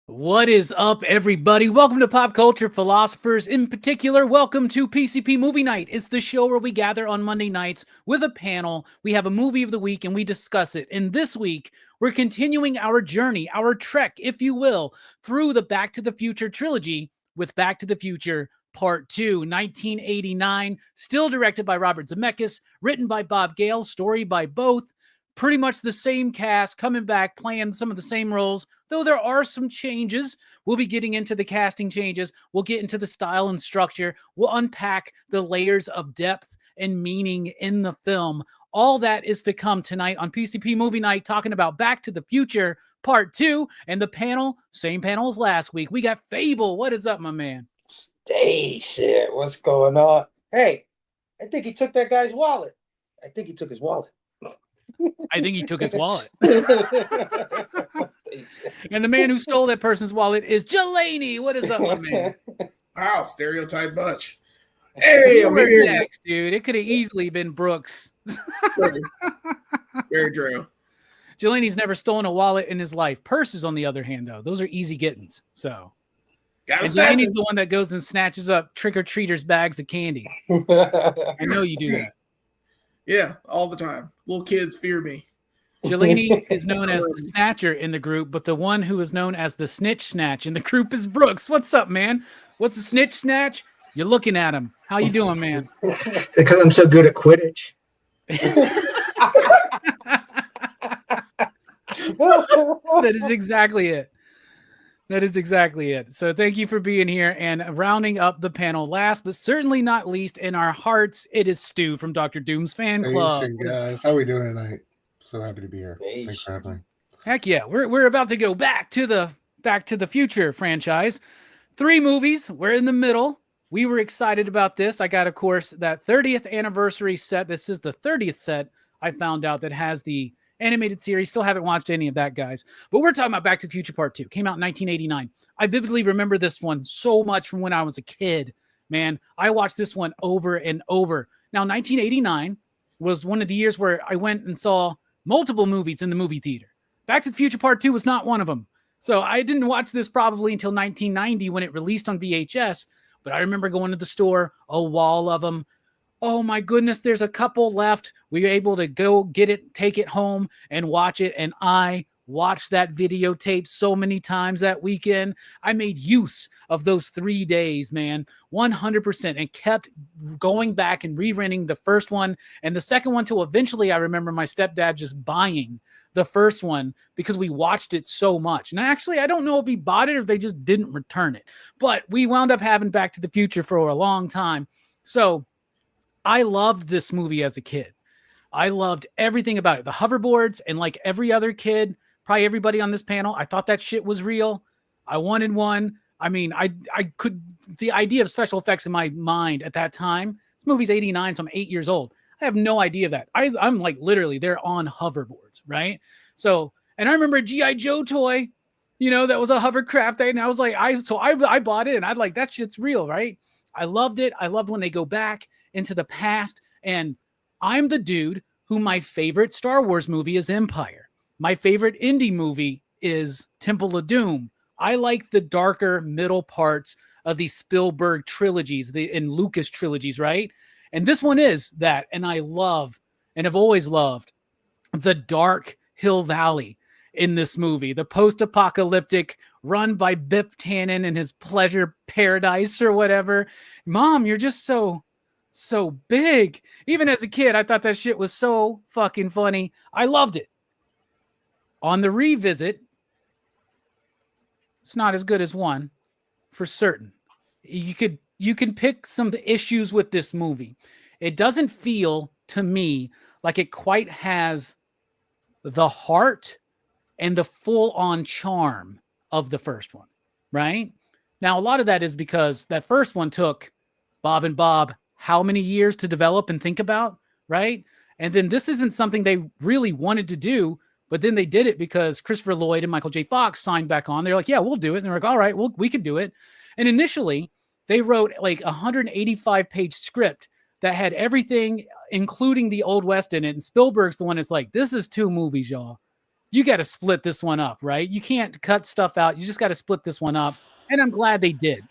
What is up, everybody? Welcome to Pop Culture Philosophers. In particular, welcome to PCP Movie Night. It's the show where we gather on Monday nights with a panel. We have a movie of the week and we discuss it. And this week, we're continuing our journey, our trek, if you will, through the Back to the Future trilogy with Back to the Future Part 2, 1989, still directed by Robert Zemeckis, written by Bob Gale, story by both. Pretty much the same cast coming back, playing some of the same roles, though there are some changes. We'll be getting into the casting changes. We'll get into the style and structure. We'll unpack the layers of depth and meaning in the film. All that is to come tonight on PCP Movie Night, talking about Back to the Future Part 2. And the panel, same panel as last week. We got Fable. What is up, my man? Station, what's going on? Hey, I think he took that guy's wallet. I think he took his wallet. I think he took his wallet. And the man who stole that person's wallet is Jelani. What is up, my man? Wow, stereotype bunch. Hey, I'm here. Next, dude. It could have easily been Brooks. Very true. Jelani's never stolen a wallet in his life. Purses, on the other hand, though, those are easy gettings. So, and Jelani's the one that goes and snatches up trick-or-treaters' bags of candy. I know you do that. Yeah, all the time. Little kids fear me. Jelani is known as the snatcher in the group, but the one who is known as the snitch snatch in the group is Brooks. What's up, man? What's the snitch snatch? You're looking at him. How you doing, man? Because I'm so good at Quidditch. That is exactly it. That is exactly it. So thank you for being here and rounding up the panel. Last but certainly not least, in our hearts, it is Stu from Dr. Doom's fan club. Hey, guys, how are we doing tonight? So happy to be here. Thanks for having me. Heck yeah, we're about to go back to the Future franchise. 3 movies. We're in the middle. We were excited about this. I got, of course, that 30th anniversary set. This is the 30th set I found out that has the animated series. Still haven't watched any of that, guys. But we're talking about Back to the Future Part 2. Came out in 1989. I vividly remember this one so much from when I was a kid. Man, I watched this one over and over. Now, 1989 was one of the years where I went and saw multiple movies in the movie theater. Back to the Future Part 2 was not one of them. So I didn't watch this probably until 1990 when it released on VHS. But I remember going to the store, a wall of them. Oh my goodness, there's a couple left. We were able to go get it, take it home and watch it. And I watched that videotape so many times that weekend. I made use of those 3 days, man, 100%, and kept going back and re-renting the first one and the second one till eventually I remember my stepdad just buying the first one because we watched it so much. And actually, I don't know if he bought it or if they just didn't return it. But we wound up having Back to the Future for a long time. So I loved this movie as a kid. I loved everything about it. The hoverboards, and like every other kid, probably everybody on this panel, I thought that shit was real. I wanted one. I mean, I could, the idea of special effects in my mind at that time, this movie's 89, so I'm 8 years old. I have no idea of that. I'm like literally, they're on hoverboards, right? So, and I remember a G.I. Joe toy, you know, that was a hovercraft thing. And I was like, I bought it and I'd like, that shit's real, right? I loved it. I loved when they go back into the past. And I'm the dude who who my favorite Star Wars movie is Empire. My favorite indie movie is Temple of Doom. I like the darker middle parts of these Spielberg trilogies, and Lucas trilogies, right? And this one is that, and I love and have always loved the dark Hill Valley in this movie, the post-apocalyptic run by Biff Tannen and his pleasure paradise or whatever. Mom, you're just so big. Even as a kid, I thought that shit was so fucking funny. I loved it. On the revisit, it's not as good as one, for certain. You can pick some of the issues with this movie. It doesn't feel to me like it quite has the heart and the full-on charm of the first one, right? Now, a lot of that is because that first one took Bob and Bob how many years to develop and think about, right? And then this isn't something they really wanted to do, but then they did it because Christopher Lloyd and Michael J. Fox signed back on. They're like, yeah, we'll do it. And they're like, all right, we can do it. And initially, they wrote like a 185-page script that had everything, including the Old West in it. And Spielberg's the one that's like, this is 2 movies, y'all. You got to split this one up, right? You can't cut stuff out. You just got to split this one up. And I'm glad they did,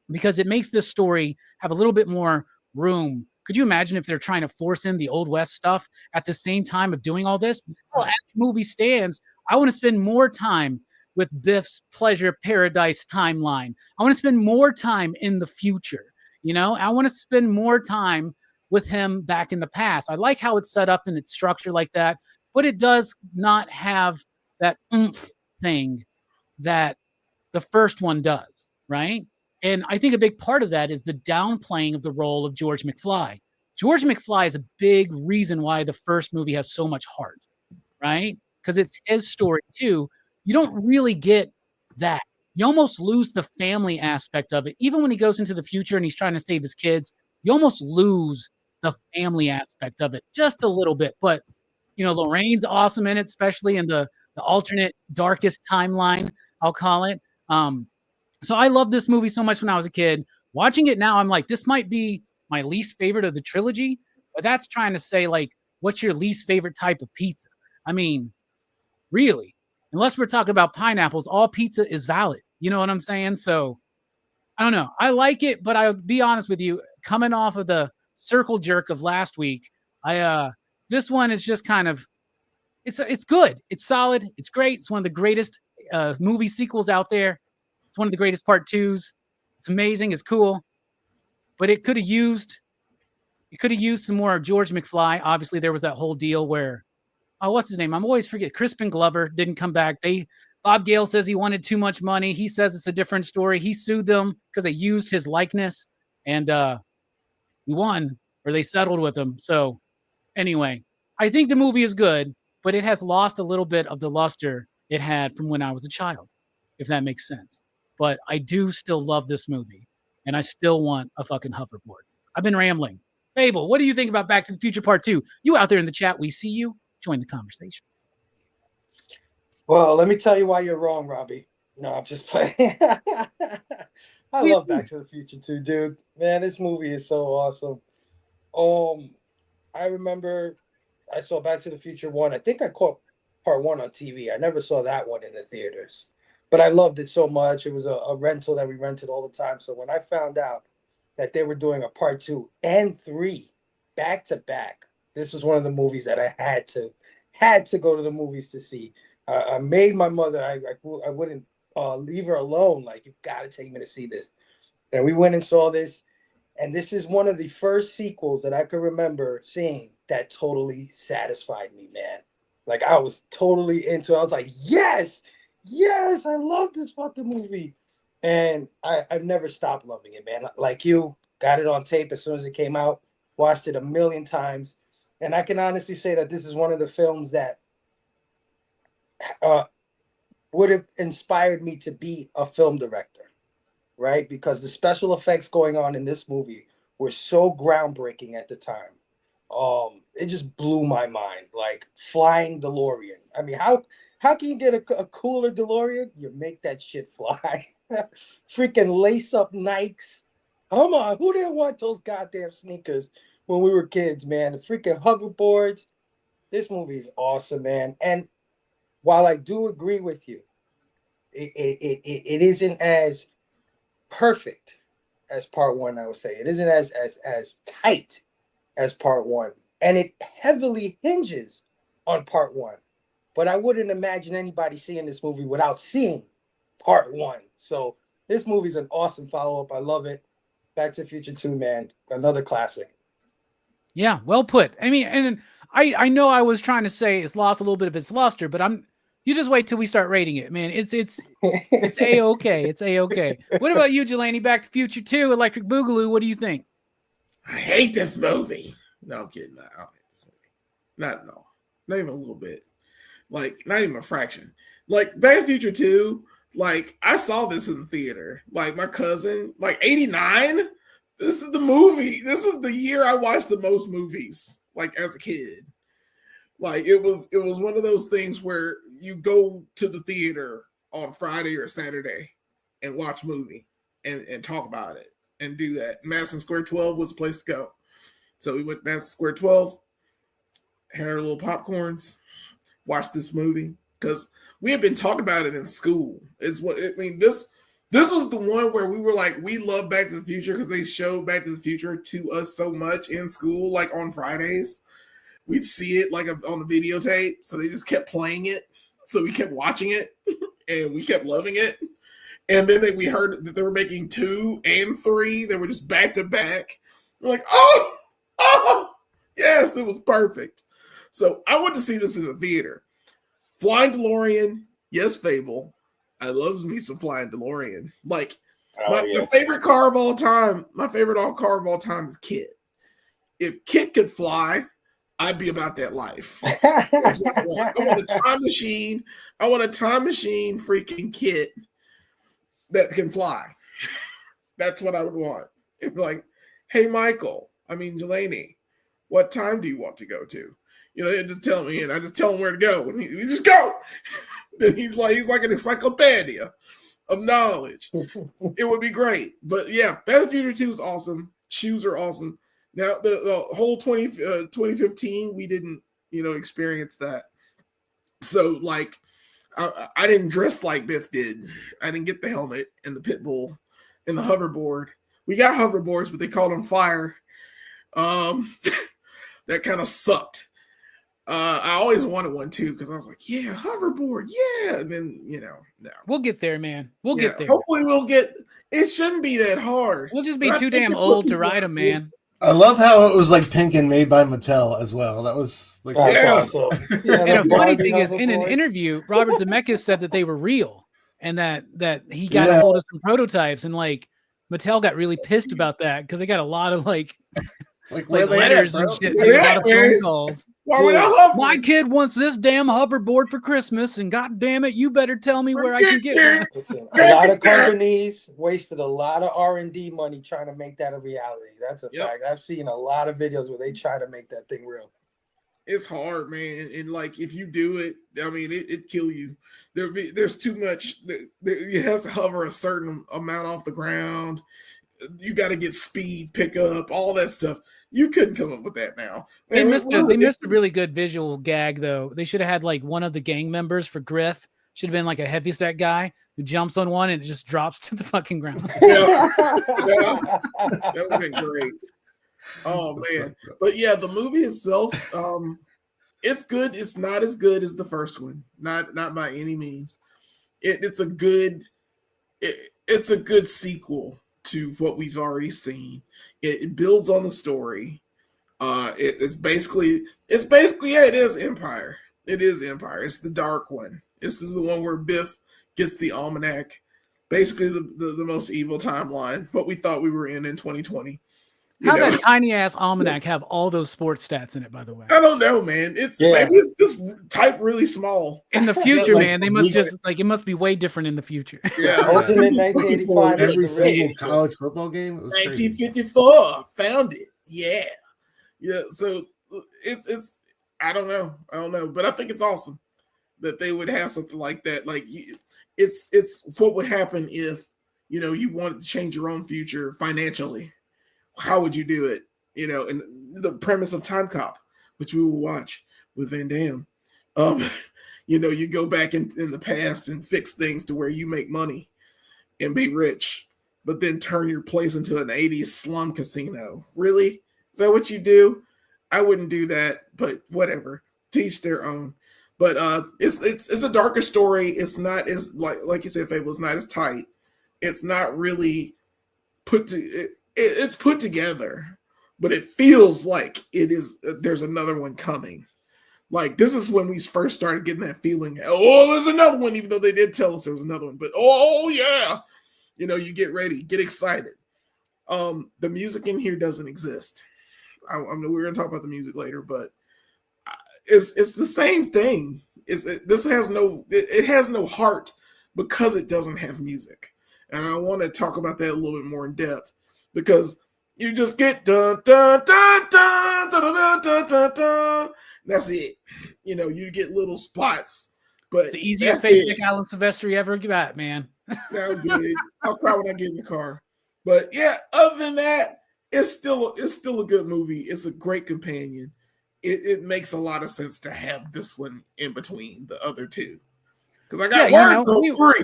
because it makes this story have a little bit more room. Could you imagine if they're trying to force in the Old West stuff at the same time of doing all this? Well, as the movie stands, I want to spend more time with Biff's pleasure paradise timeline. I want to spend more time in the future. You know, I want to spend more time with him back in the past. I like how it's set up and it's structured like that, but it does not have that oomph thing that the first one does, right? And I think a big part of that is the downplaying of the role of George McFly. George McFly is a big reason why the first movie has so much heart, right? Because it's his story too. You don't really get that. You almost lose the family aspect of it. Even when he goes into the future and he's trying to save his kids, you almost lose the family aspect of it just a little bit. But, you know, Lorraine's awesome in it, especially in the alternate darkest timeline, I'll call it. So I loved this movie so much when I was a kid. Watching it now, I'm like, this might be my least favorite of the trilogy, but that's trying to say, like, what's your least favorite type of pizza? I mean, really, unless we're talking about pineapples, all pizza is valid. You know what I'm saying? So I don't know. I like it, but I'll be honest with you, coming off of the circle jerk of last week, this one is just kind of, it's good. It's solid. It's great. It's one of the greatest movie sequels out there. It's one of the greatest part 2s. It's amazing. It's cool. But it could have used some more George McFly. Obviously, there was that whole deal where, what's his name? I'm always forget. Crispin Glover didn't come back. Bob Gale says he wanted too much money. He says it's a different story. He sued them because they used his likeness, and he won, or they settled with him. So anyway, I think the movie is good, but it has lost a little bit of the luster it had from when I was a child, if that makes sense. But I do still love this movie, and I still want a fucking hoverboard. I've been rambling. Fable, what do you think about Back to the Future Part 2? You out there in the chat, we see you. Join the conversation. Well, let me tell you why you're wrong, Robbie. No, I'm just playing. I love Back to the Future too, dude. Man, this movie is so awesome. I remember I saw Back to the Future 1. I think I caught Part 1 on TV. I never saw that one in the theaters. But I loved it so much. It was a rental that we rented all the time. So when I found out that they were doing a Part 2 and 3 back to back, this was one of the movies that I had to go to the movies to see. I made my mother. I wouldn't leave her alone. Like, you got to take me to see this. And we went and saw this. And this is one of the first sequels that I could remember seeing that totally satisfied me, man. Like, I was totally into it. I was like, yes, I love this fucking movie. And I've never stopped loving it, man. Like you, got it on tape as soon as it came out, watched it a million times. And I can honestly say that this is one of the films that would have inspired me to be a film director, right? Because the special effects going on in this movie were so groundbreaking at the time. It just blew my mind. Like, flying DeLorean. I mean, how can you get a cooler DeLorean? You make that shit fly. Freaking lace up Nikes. Come on, who didn't want those goddamn sneakers when we were kids, man? The freaking hoverboards. This movie is awesome, man. And while I do agree with you, it isn't as perfect as part one. I would say it isn't as tight as part one, and it heavily hinges on part one. But I wouldn't imagine anybody seeing this movie without seeing part one. So this movie's an awesome follow-up. I love it. Back to the Future 2, man. Another classic. Yeah, well put. I mean, and I know I was trying to say it's lost a little bit of its luster, but you just wait till we start rating it, man. It's A-okay. It's A-okay. What about you, Jelani? Back to Future 2, Electric Boogaloo. What do you think? I hate this movie. No, I'm kidding. I don't hate this movie. Not at all. Not even a little bit. Like, not even a fraction. Like, Back to the Future 2, like, I saw this in the theater. Like, my cousin, like, 89? This is the movie. This is the year I watched the most movies, like, as a kid. Like, it was one of those things where you go to the theater on Friday or Saturday and watch a movie and talk about it and do that. Madison Square 12 was the place to go. So we went to Madison Square 12, had our little popcorns, watched this movie because we had been talking about it in school. It's what I mean. This was the one where we were like, we love Back to the Future because they showed Back to the Future to us so much in school, like on Fridays. We'd see it like on the videotape, so they just kept playing it. So we kept watching it, and we kept loving it. And then we heard that they were making 2 and 3. They were just back to back. We're like, oh, yes, it was perfect. So I went to see this in the theater. Flying DeLorean, yes, Fable. I love me some Flying DeLorean. Like, my favorite car of all time, my favorite car of all time is Kit. If Kit could fly, I'd be about that life. That's what I want. I want a time machine. I want a time machine freaking Kit that can fly. That's what I would want. It'd be like, hey, Jelani, what time do you want to go to? You know, they just tell me, and I just tell him where to go, and he just go. Then he's like an encyclopedia of knowledge. It would be great. But yeah, Back to the Future 2 is awesome. Shoes are awesome. Now, the whole 2015, we didn't, experience that. So, like, I didn't dress like Biff did. I didn't get the helmet and the pit bull and the hoverboard. We got hoverboards, but they called them fire. That kind of sucked. I always wanted one too because I was like, yeah, hoverboard, yeah. And then, no. We'll get there, man. We'll get there. Hopefully we'll get, it shouldn't be that hard. We'll just be too damn old to ride them, man. I love how it was like pink and made by Mattel as well. That was like awesome. And a funny thing is, in an interview, Robert Zemeckis said that they were real and that he got a hold of some prototypes, and like Mattel got really pissed about that because they got a lot of like letters and shit, a lot of phone calls. My kid wants this damn hoverboard for Christmas, and god damn it, you better tell me where I can get it. Listen, a lot of companies wasted a lot of R&D money trying to make that a reality. That's a fact. I've seen a lot of videos where they try to make that thing real. It's hard, man, and like if you do it, I mean, it kill you. There's too much. It has to hover a certain amount off the ground. You got to get speed, pick up, all that stuff. You couldn't come up with that now. They missed a really good visual gag, though. They should have had like one of the gang members for Griff. Should have been like a heavyset guy who jumps on one and it just drops to the fucking ground. Yeah. That would have been great. Oh man. But yeah, the movie itself, it's good. It's not as good as the first one. Not by any means. It's a good sequel to what we've already seen. It builds on the story. It's basically it is Empire. It is Empire. It's the dark one. This is the one where Biff gets the almanac. Basically the most evil timeline. What we thought we were in 2020. How's that tiny ass almanac have all those sports stats in it, by the way? I don't know, man. Maybe it's just type really small. In the future, man, they must just it must be way different in the future. Yeah. Ultimate 1985. Every single college football game. It was 1954. Found it. Yeah. Yeah. So it's I don't know. But I think it's awesome that they would have something like that. Like it's what would happen if, you wanted to change your own future financially. How would you do it? And the premise of Time Cop, which we will watch, with Van Damme. Um, you go back in the past and fix things to where you make money and be rich, but then turn your place into an 80s slum casino. Really? Is that what you do? I wouldn't do that, but whatever. Teach their own. But it's a darker story. It's not as like you said, Fable. It's not as tight. It's not really it's put together, but it feels like it is. There's another one coming. Like this is when we first started getting that feeling. Oh, there's another one, even though they did tell us there was another one. But oh yeah, you get ready, get excited. The music in here doesn't exist. I mean, we're gonna talk about the music later, but it's the same thing. It has no heart because it doesn't have music, and I want to talk about that a little bit more in depth because you just get dun dun dun dun dun dun dun dun dun. That's it. You get little spots, but it's the easiest paycheck Alan Silvestri ever got, man. Now good. I'll cry when I get in the car. But yeah, other than that, it's still a good movie. It's a great companion. It makes a lot of sense to have this one in between the other two. Because I got words on three.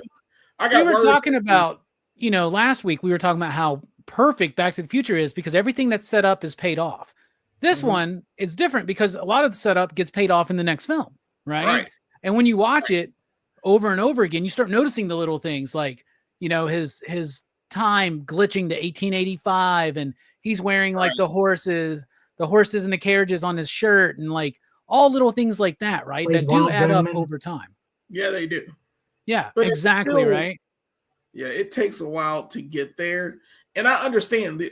We were talking about, last week we were talking about how perfect Back to the Future is because everything that's set up is paid off. This one is different because a lot of the setup gets paid off in the next film, right? And when you watch it over and over again, you start noticing the little things like, his time glitching to 1885 and he's wearing like the horses and the carriages on his shirt and like all little things like that, right? That do add up over time. Yeah, they do. Yeah, but exactly, right? Yeah, it takes a while to get there. And I understand.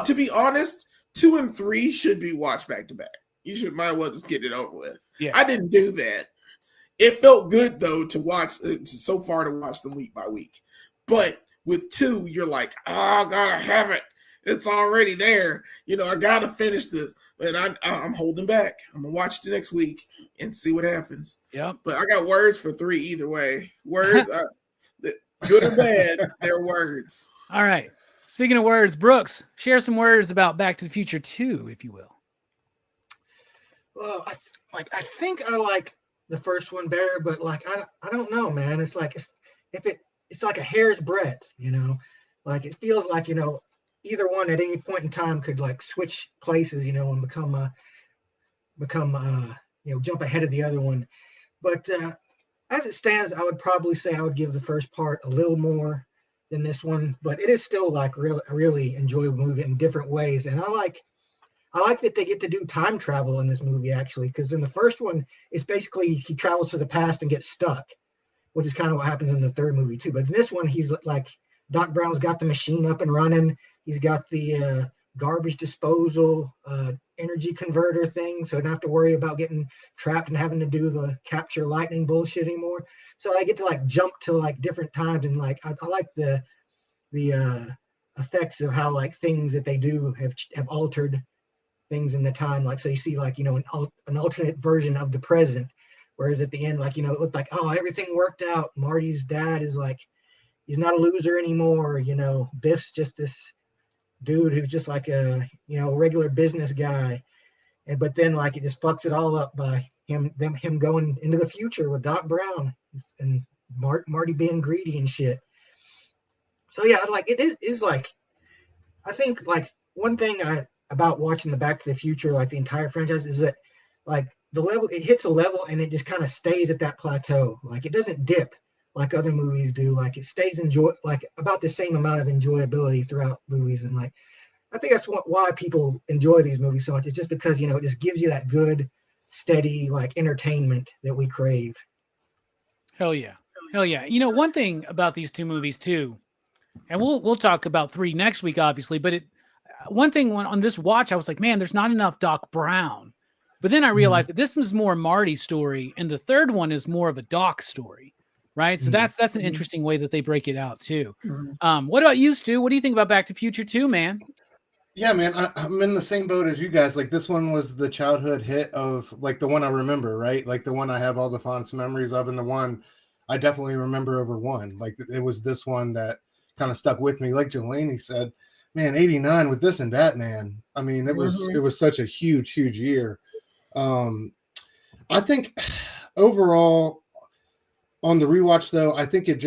To be honest, 2 and 3 should be watched back to back. You might as well just get it over with. Yeah. I didn't do that. It felt good though to watch so far to watch them week by week. But with 2, you're like, oh, I gotta have it. It's already there. I gotta finish this. And I'm holding back. I'm gonna watch the next week and see what happens. Yep. But I got words for 3 either way. Words, good or bad, they're words. All right. Speaking of words, Brooks, share some words about Back to the Future 2, if you will. Well, I think I like the first one better, but like I don't know, man. It's like it's like a hair's breadth, Like it feels like either one at any point in time could like switch places, and become jump ahead of the other one. But as it stands, I would probably say I would give the first part a little more than this one, but it is still like a really enjoyable movie in different ways. And I like that they get to do time travel in this movie actually, because in the first one, it's basically he travels to the past and gets stuck, which is kind of what happens in the third movie too. But in this one, he's like Doc Brown's got the machine up and running. He's got the garbage disposal energy converter thing, so I don't have to worry about getting trapped and having to do the capture lightning bullshit anymore. So I get to like jump to like different times, and like I like the effects of how like things that they do have altered things in the time. Like so you see like an alternate version of the present, whereas at the end like it looked like everything worked out. Marty's dad is like he's not a loser anymore. Biff's just this dude who's just like a regular business guy, but then like it just fucks it all up by him going into the future with Doc Brown and Marty being greedy and shit. So yeah, like it is like I think like one thing about watching the Back to the Future, like the entire franchise, is that like the level it hits a level and it just kind of stays at that plateau. Like it doesn't dip like other movies do. Like it stays like about the same amount of enjoyability throughout movies. And like I think that's why people enjoy these movies so much. It's just because it just gives you that good, steady like entertainment that we crave. Hell yeah. One thing about these 2 movies too, and we'll talk about 3 next week, obviously. But one thing on this watch, I was like, man, there's not enough Doc Brown. But then I realized that this was more Marty's story, and the third one is more of a Doc story. Right. So that's an interesting way that they break it out too. What about you, Stu? What do you think about Back to the Future 2, man? Yeah, man, I'm in the same boat as you guys. Like this one was the childhood hit of like the one I remember, right? Like the one I have all the fondest memories of, and the one I definitely remember over one. Like it was this one that kind of stuck with me. Like Jelani said, man, 89 with this and that, man. I mean, it was such a huge year. I think overall on the rewatch though, I think it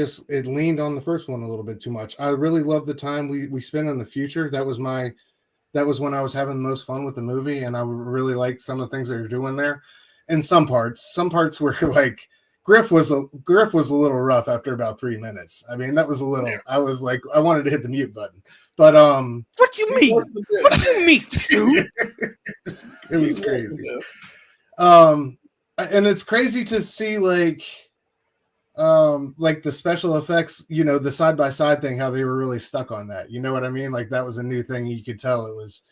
leaned on the first one a little bit too much. I really loved the time we spent in the future. That was when I was having the most fun with the movie, and I really liked some of the things they were doing there. And some parts were like Griff was a little rough after about 3 minutes. I mean, that was a little. I was like, I wanted to hit the mute button, but What you mean? What do you mean, dude? It was crazy. And it's crazy to see like the special effects, you know, the side by side thing, how they were really stuck on that. You know what I mean? Like that was a new thing. You could tell it was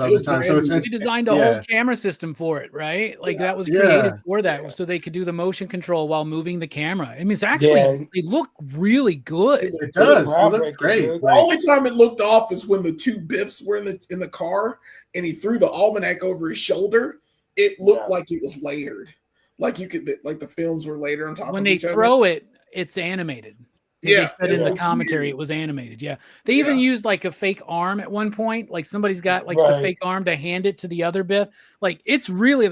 all the time. So they designed a whole camera system for it, right? Like that was created for that, so they could do the motion control while moving the camera. I mean, it's actually they look really good. It does. It looks great. The only time it looked off is when the two Biffs were in the car and he threw the almanac over his shoulder. It looked like it was layered. Like you could, like the films were later on top when of they each other. throw it, it's animated. Yeah, they said in the commentary it was animated. Yeah, they even used like a fake arm at one point. Like somebody's got like the fake arm to hand it to the other Biff. Like it's really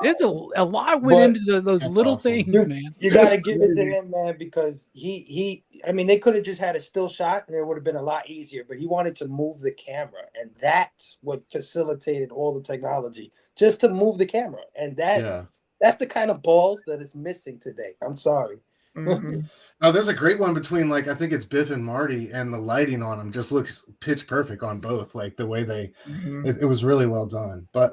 it's a lot went into those little things, man. You gotta give it to him, man, because he. I mean, they could have just had a still shot and it would have been a lot easier. But he wanted to move the camera, and that's what facilitated all the technology, just to move the camera, and that's the kind of balls that is missing today. I'm sorry. Mm-hmm. Oh, there's a great one between I think it's Biff and Marty, and the lighting on them just looks pitch perfect on both. Like the way they, it was really well done. But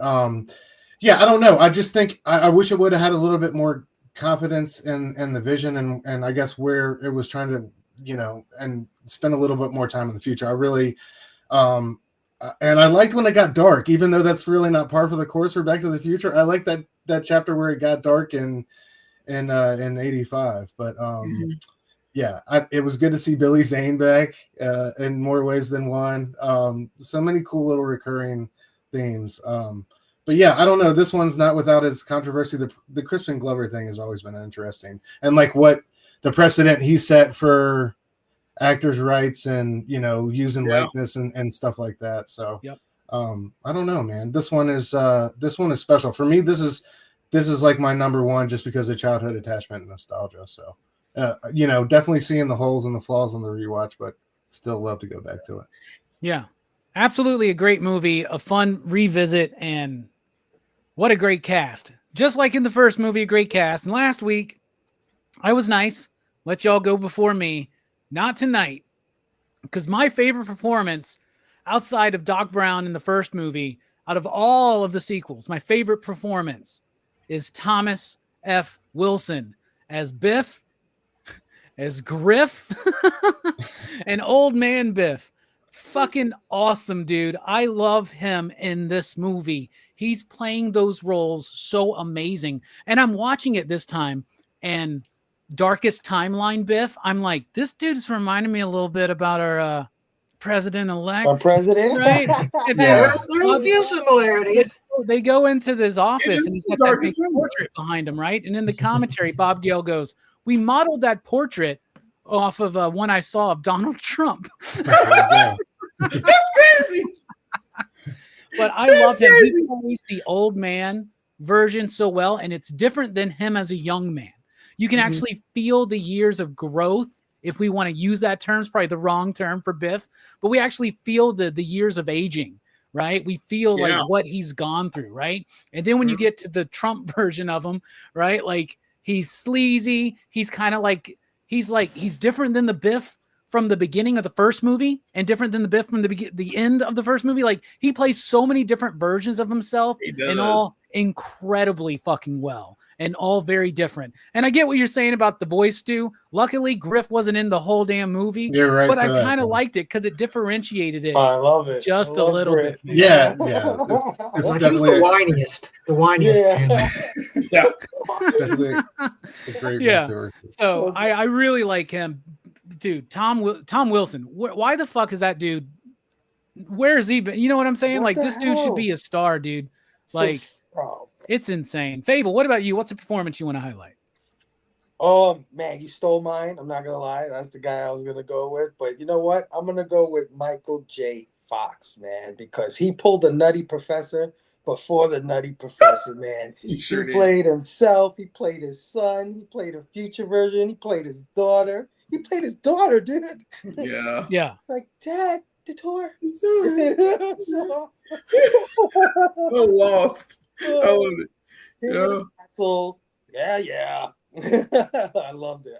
yeah, I don't know. I just think I wish it would have had a little bit more confidence in the vision and I guess where it was trying to, you know, and spend a little bit more time in the future. I really, and I liked when it got dark, even though that's really not par for the course for Back to the Future. I like that chapter where it got dark in 85, but it was good to see Billy Zane back in more ways than one. So many cool little recurring themes. But yeah, I don't know. This one's not without its controversy. The Crispin Glover thing has always been interesting, and like what the precedent he set for actors' rights and, you know, using likeness and stuff like that. So I don't know, man. This one is special for me. This is like my number one just because of childhood attachment and nostalgia. So, you know, definitely seeing the holes and the flaws on the rewatch, but still love to go back to it. Yeah, absolutely a great movie, a fun revisit, and what a great cast. Just like in the first movie, a great cast. And last week, I was nice. Let y'all go before me. Not tonight, because my favorite performance outside of Doc Brown in the first movie, out of all of the sequels, my favorite performance is Thomas F. Wilson as Biff, as Griff, and Old Man Biff. Fucking awesome, dude. I love him in this movie. He's playing those roles so amazing. And I'm watching it this time, and Darkest Timeline Biff, I'm like, this dude's reminding me a little bit about our president-elect. Our president? Right? And There are a few similarities. They go into this office and he's got that big portrait behind him, right? And in the commentary, Bob Gale goes, we modeled that portrait off of one I saw of Donald Trump. That's crazy. But I love him. He's always the old man version so well, and it's different than him as a young man. You can actually feel the years of growth, if we want to use that term. It's probably the wrong term for Biff, but we actually feel the years of aging, right? We feel like what he's gone through, right? And then when you get to the Trump version of him, right? Like he's sleazy. He's kind of like he's different than the Biff from the beginning of the first movie and different than the Biff from the end of the first movie. Like he plays so many different versions of himself and all incredibly fucking well and all very different. And I get what you're saying about the voice, Stu. Luckily, Griff wasn't in the whole damn movie. You're right, but I kind of liked it because it differentiated it. I love it. Just a little bit. Man. Yeah. It's Like definitely the whiniest. Yeah. definitely a great yeah. So I really like him. Dude, Tom Wilson. Why the fuck is that dude? Where is he been? You know what I'm saying? Like this dude should be a star, dude. Like it's insane. Fable, what about you? What's a performance you want to highlight? Oh man, you stole mine. I'm not gonna lie. That's the guy I was gonna go with. But you know what? I'm gonna go with Michael J. Fox, man, because he pulled the Nutty Professor before the Nutty Professor, man. He sure did. Played himself. He played his son. He played a future version. He played his daughter. He played his daughter, dude. Yeah. Yeah. It's like, Dad, the tour. So lost. I love it. Yeah. So yeah. I loved it.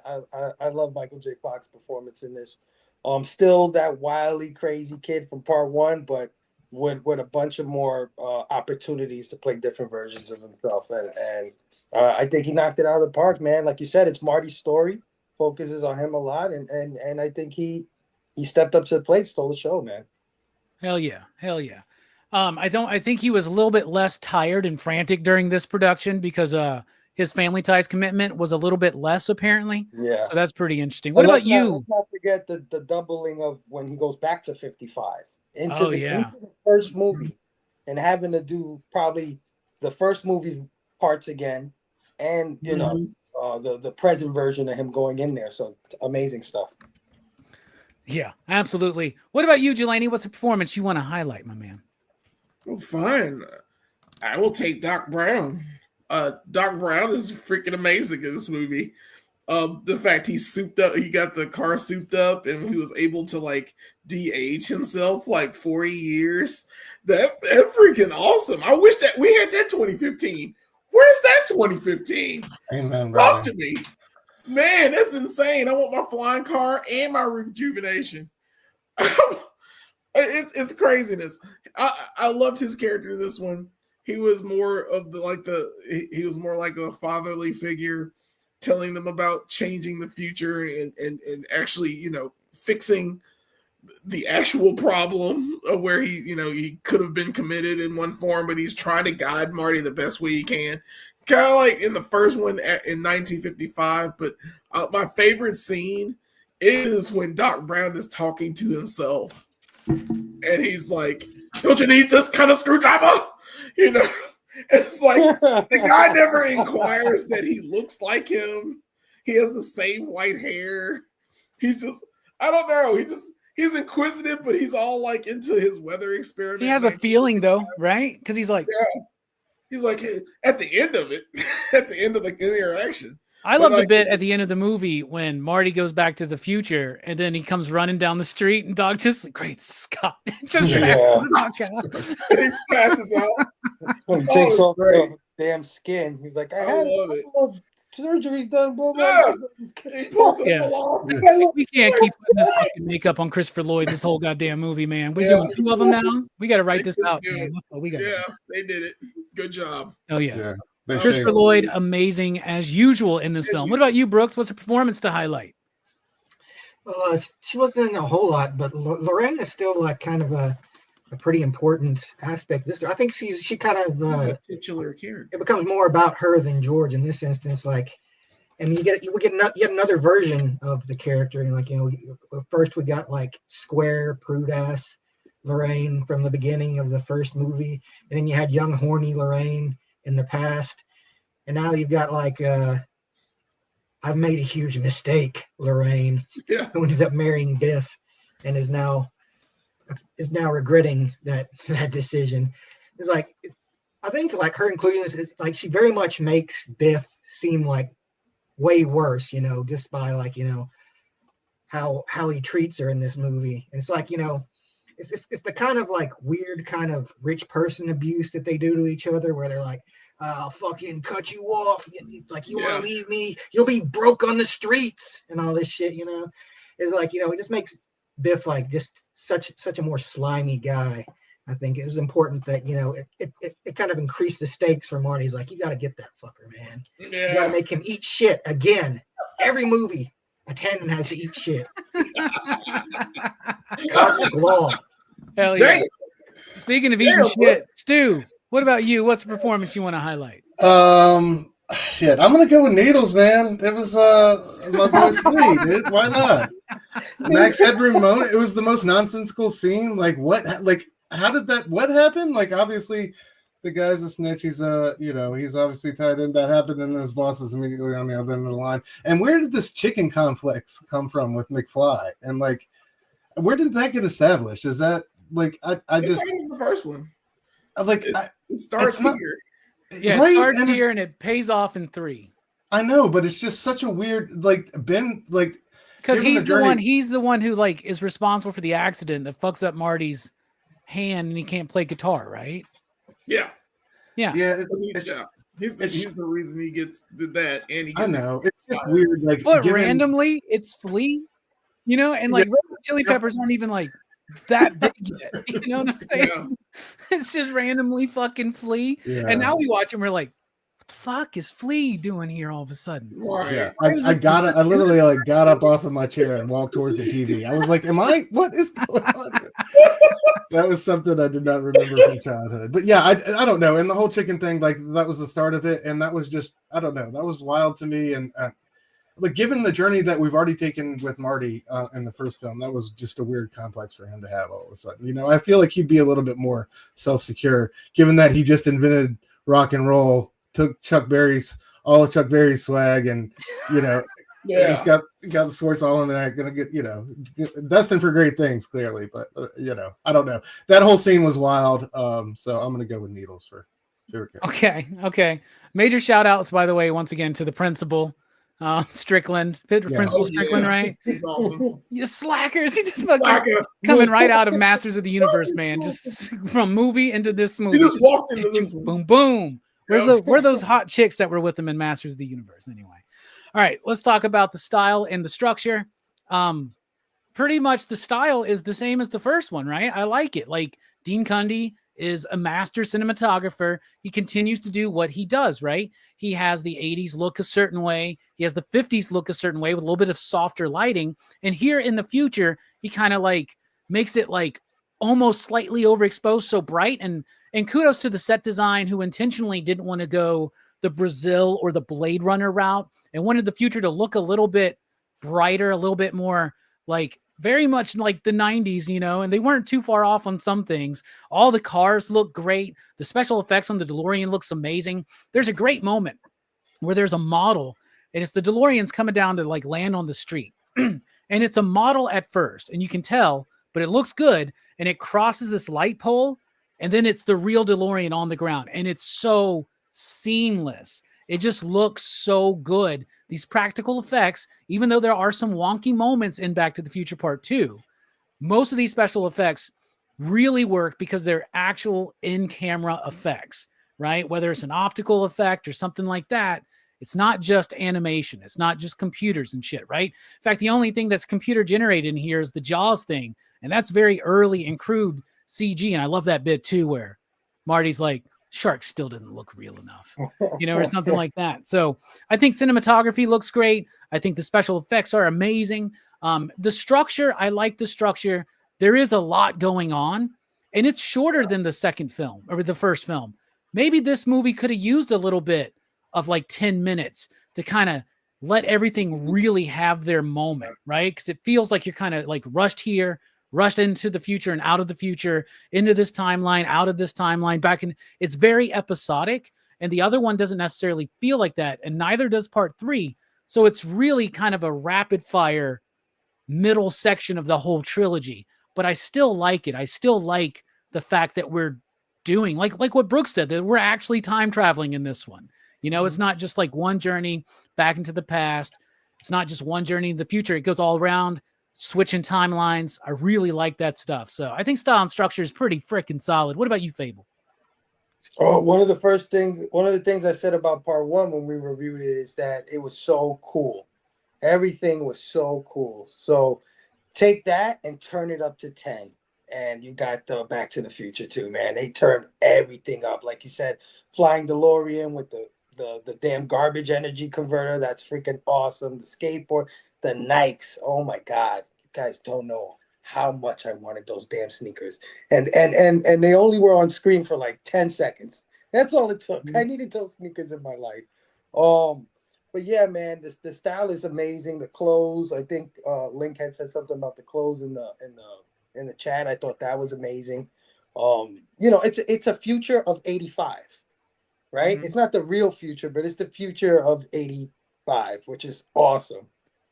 I love Michael J. Fox's performance in this. Still that wildly crazy kid from part one, but with a bunch of more opportunities to play different versions of himself, and I think he knocked it out of the park, man. Like you said, it's Marty's story, focuses on him a lot, and I think he stepped up to the plate, stole the show, man. Hell yeah. I think he was a little bit less tired and frantic during this production because his family ties commitment was a little bit less apparently. Yeah. So that's pretty interesting. What about you? Let's not forget the doubling of when he goes back to 55 into the first movie and having to do probably the first movie parts again, and you know the present version of him going in there. So amazing stuff. Yeah, absolutely. What about you, Jelani? What's a performance you want to highlight, my man? Well, fine. I will take Doc Brown. Doc Brown is freaking amazing in this movie. The fact he's souped up, he got the car souped up, and he was able to like de-age himself like 40 years. That freaking awesome. I wish that we had that 2015. Where's that 2015? Amen, Talk to me. Man, that's insane. I want my flying car and my rejuvenation. It's craziness. I loved his character in this one. He was more of he was more like a fatherly figure, telling them about changing the future and actually, you know, fixing the actual problem of where he could have been committed in one form, but he's trying to guide Marty the best way he can. Kind of like in the first one in 1955, but my favorite scene is when Doc Brown is talking to himself, and he's like, "Don't you need this kind of screwdriver?" You know, it's like the guy never inquires that he looks like him. He has the same white hair. He's just, I don't know. He's inquisitive, but he's all like into his weather experiment. He has a feeling though, right? Because he's like, he's like, hey, at the end of it, at the end of the interaction. I love the bit at the end of the movie when Marty goes back to the future and then he comes running down the street and Doc just great Scott just passes out. When he takes off the damn skin, he's like, I love it. Surgery's done, blah blah. He pulls it off. We can't keep putting this fucking makeup on Christopher Lloyd this whole goddamn movie, man. We're doing 2 of them now. We got to write this out. Man. That's what we got. Yeah, they did it. Good job. Oh yeah. Christopher Lloyd, amazing as usual in this film. What about you, Brooks? What's a performance to highlight? Well, she wasn't in a whole lot, but Lorraine is still like kind of a pretty important aspect. This, I think she kind of a titular character. It becomes more about her than George in this instance. Like, and we get yet another version of the character. And like, you know, first we got like square, prude ass Lorraine from the beginning of the first movie, and then you had young horny Lorraine in the past, and now you've got like I've made a huge mistake Lorraine, who ended up marrying Biff and is now regretting that decision. It's like, I think like her including this is like she very much makes Biff seem like way worse, you know, just by like, you know, how he treats her in this movie. And it's like, you know, it's the kind of like weird kind of rich person abuse that they do to each other, where they're like, I'll fucking cut you off. Like, you want to leave me? You'll be broke on the streets and all this shit, you know? It's like, you know, it just makes Biff like just such a more slimy guy. I think it was important that, you know, it kind of increased the stakes for Marty. He's like, you got to get that fucker, man. Yeah. You got to make him eat shit again. Every movie, a tendon has to eat shit. Cosmic law. Hell yeah. Damn. Speaking of eating shit, Stu, what about you? What's a performance you want to highlight? Shit, I'm gonna go with Needles, man. It was my boy Flea, dude. Why not? Max Headroom moment. It was the most nonsensical scene. Like what? Like how did that? What happened? Like obviously, the guy's a snitch. He's you know, he's obviously tied in. That happened, and his boss is immediately on the other end of the line. And where did this chicken complex come from with McFly? And like, where did that get established? Is that like I just the first one. like it starts not, here. Yeah, right? it starts And here and it pays off in 3. I know, but it's just such a weird, like Ben, like Because given he's journey, he's the one who like is responsible for the accident that fucks up Marty's hand and he can't play guitar, right? Yeah. Yeah. yeah, He's the reason he gets that, and he I gets know it's just weird, like But given randomly it's Flea, you know, and like Red Hot Chili Peppers aren't even like that big yet. You know what I'm saying? Yeah. It's just randomly fucking Flea. yeah, And now we watch him, we're like, what the fuck is Flea doing here all of a sudden? Right. yeah. Why is I it- got is it. this I literally like got up off of my chair and walked towards the TV. I was like, what is going on here? That was something I did not remember from childhood. But yeah, I don't know. And the whole chicken thing, like that was the start of it. And that was just, I don't know. That was wild to me. And like given the journey that we've already taken with Marty in the first film, that was just a weird complex for him to have all of a sudden. You know, I feel like he'd be a little bit more self-secure given that he just invented rock and roll, took all of Chuck Berry's swag, and you know, he's got the sports all in that, gonna get, you know, destined for great things clearly. But you know, I don't know. That whole scene was wild. So I'm gonna go with Needles for sure. Okay. Major shout outs, by the way, once again to the principal, Strickland, Principal Strickland, right? He's awesome. You slackers. He just fucking coming right out of Masters of the Universe, man. Just from movie into this movie. He just walked into this boom, boom. Where those hot chicks that were with him in Masters of the Universe? Anyway. All right, let's talk about the style and the structure. Pretty much the style is the same as the first one, right? I like it. Like Dean Cundey is a master cinematographer. He continues to do what he does, right? He has the 80s look a certain way. He has the 50s look a certain way with a little bit of softer lighting. And here in the future, he kind of like makes it like almost slightly overexposed, so bright. And kudos to the set design who intentionally didn't want to go the Brazil or the Blade Runner route and wanted the future to look a little bit brighter, a little bit more like very much like the 90s, you know, and they weren't too far off on some things. All the cars look great. The special effects on the DeLorean looks amazing. There's a great moment where there's a model and it's the DeLorean's coming down to like land on the street. And it's a model at first and you can tell, but it looks good. And it crosses this light pole and then it's the real DeLorean on the ground. And it's so seamless. It just looks so good. These practical effects, even though there are some wonky moments in Back to the Future Part 2, most of these special effects really work because they're actual in-camera effects, right? Whether it's an optical effect or something like that, it's not just animation. It's not just computers and shit, right? In fact, the only thing that's computer generated in here is the Jaws thing, and that's very early and crude CG, and I love that bit too where Marty's like, shark still didn't look real enough, you know, or something like that. So I think cinematography looks great. I think the special effects are amazing. The structure, I like the structure. There is a lot going on and it's shorter than the second film or the first film. Maybe this movie could have used a little bit of like 10 minutes to kind of let everything really have their moment, right? Because it feels like you're kind of like rushed here, rushed into the future and out of the future, into this timeline, out of this timeline, back in. It's very episodic. And the other one doesn't necessarily feel like that. And neither does part 3. So it's really kind of a rapid fire middle section of the whole trilogy. But I still like it. I still like the fact that we're doing like what Brooks said, that we're actually time traveling in this one. You know, it's not just like one journey back into the past. It's not just one journey in the future. It goes all around, switching timelines. I really like that stuff. So I think style and structure is pretty freaking solid. What about you, Fable? Oh, one of the things I said about part 1 when we reviewed it is that it was so cool. Everything was so cool. So take that and turn it up to 10. And you got the Back to the Future too, man. They turned everything up. Like you said, flying DeLorean with the damn garbage energy converter. That's freaking awesome. The skateboard, the Nikes. Oh my God. You guys don't know how much I wanted those damn sneakers. And they only were on screen for like 10 seconds. That's all it took. I needed those sneakers in my life. But yeah, man, the style is amazing. The clothes, I think Link had said something about the clothes in the chat. I thought that was amazing. You know, it's a future of 85, right? Mhm. It's not the real future, but it's the future of 85, which is awesome.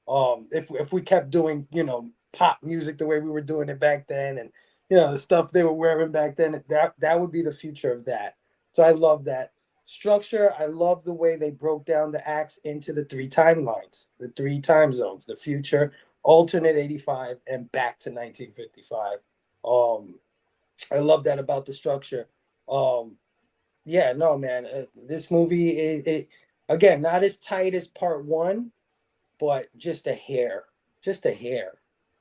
If we kept doing, you know, pop music the way we were doing it back then, and you know, the stuff they were wearing back then. That would be the future of that. So I love that structure. I love the way they broke down the acts into the 3 timelines, the 3 time zones, the future, alternate 85, and back to 1955. I love that about the structure. Yeah, no, man, this movie is again not as tight as part 1, but just a hair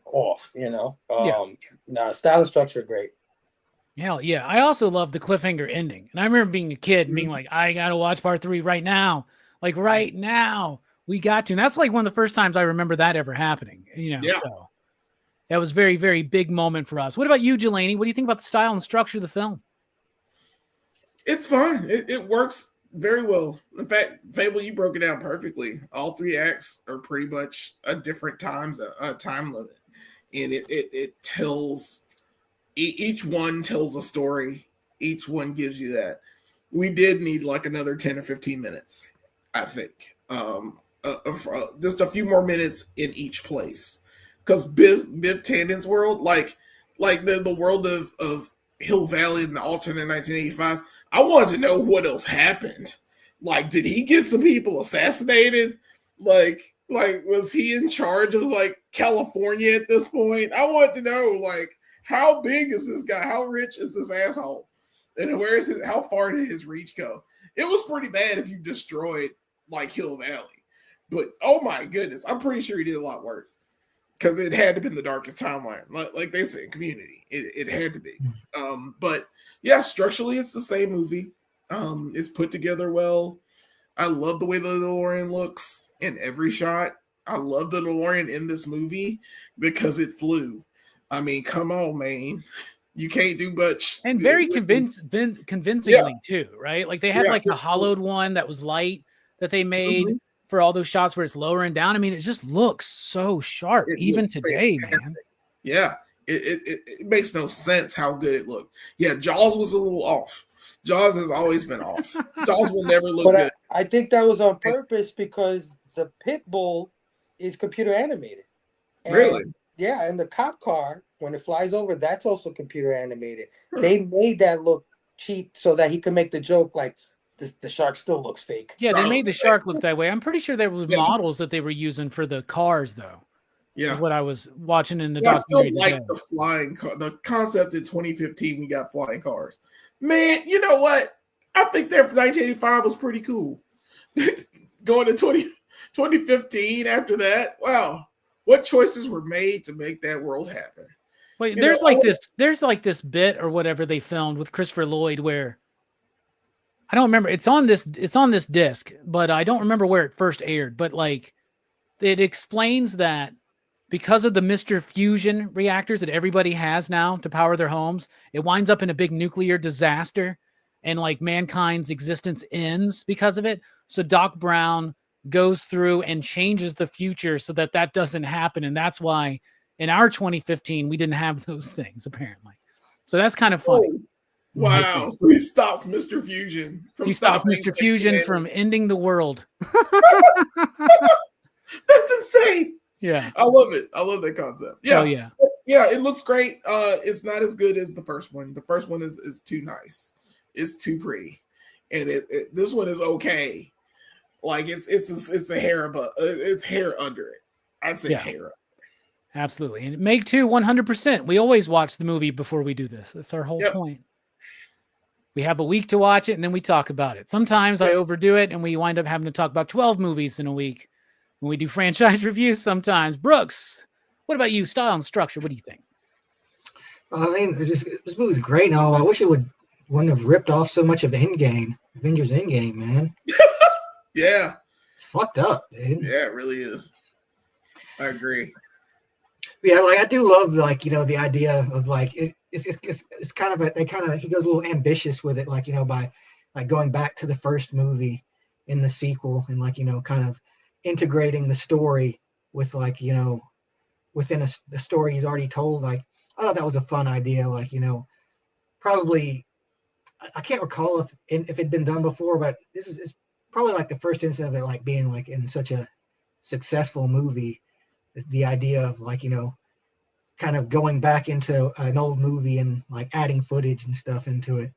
off, you know. Yeah. No, style and structure great. Hell yeah. I also love the cliffhanger ending. And I remember being a kid and being Mhm. like, I got to watch part 3 right now. Like right now. We got to. And that's like one of the first times I remember that ever happening, you know. Yeah. So that was very, very big moment for us. What about you, Jelani? What do you think about the style and structure of the film? It's fun. It works very well. In fact, Fable, you broke it down perfectly. All 3 acts are pretty much a different times, a time limit, and it tells each one tells a story. Each one gives you that. We did need like another 10 or 15 minutes, I think. Just a few more minutes in each place, because Biff Tannen's world, like the world of Hill Valley in the alternate 1985. I wanted to know what else happened. Like, did he get some people assassinated? Like was he in charge of like California at this point? I wanted to know, like, how big is this guy? How rich is this asshole? And where is his? How far did his reach go? It was pretty bad if you destroyed like Hill Valley, but oh my goodness, I'm pretty sure he did a lot worse, because it had to have been the darkest timeline, like they say in Community. It had to be. But yeah, structurally, it's the same movie. It's put together well. I love the way the DeLorean looks in every shot. I love the DeLorean in this movie because it flew. I mean, come on, man. You can't do much. And very convincingly too, right? Like they had like a hollowed one that was light that they made for all those shots where it's lowering down. I mean, it just looks so sharp, even today, fantastic. Man. Yeah, it makes no sense how good it looked. Yeah, Jaws was a little off. Jaws has always been off. Jaws will never look good. I think that was on purpose because the pit bull is computer animated. And, really? Yeah, and the cop car, when it flies over, that's also computer animated. They made that look cheap so that he could make the joke like the shark still looks fake. Yeah, they made the shark look that way. I'm pretty sure there were models that they were using for the cars, though. Yeah, is what I was watching in the documentary. I still like the flying car. The concept in 2015, we got flying cars. Man, you know what? I think that 1985 was pretty cool. Going to 2015 after that, wow. What choices were made to make that world happen? Wait, there's like this bit or whatever they filmed with Christopher Lloyd where I don't remember. It's on this disc, but I don't remember where it first aired. But like, it explains that because of the Mr. Fusion reactors that everybody has now to power their homes, it winds up in a big nuclear disaster, and like mankind's existence ends because of it. So Doc Brown goes through and changes the future so that doesn't happen, and that's why in our 2015 we didn't have those things apparently. So that's kind of funny. Oh. Wow! So he stops Mr. Fusion from from ending the world. That's insane. Yeah, I love it. I love that concept. Yeah, yeah. It looks great. It's not as good as the first one. The first one is too nice. It's too pretty, and this one is okay. Like it's a hair above. It's hair under it. I'd say hair up. Absolutely, and make 2 100%. We always watch the movie before we do this. That's our whole point. We have a week to watch it, and then we talk about it. Sometimes I overdo it, and we wind up having to talk about 12 movies in a week when we do franchise reviews sometimes. Brooks, what about you? Style and structure, what do you think? I mean, this movie's great and all. I wish it wouldn't have ripped off so much of Avengers Endgame, man. Yeah. It's fucked up, dude. Yeah, it really is. I agree. Yeah, like I do love the idea of like it's kind of he goes a little ambitious with it, like, by like going back to the first movie in the sequel and like, kind of integrating the story with like, within the story he's already told. Like, I thought that was a fun idea. Like, probably I can't recall if it'd been done before, but this is probably like the first instance of it like being like in such a successful movie. The idea of like, kind of going back into an old movie and like adding footage and stuff into it.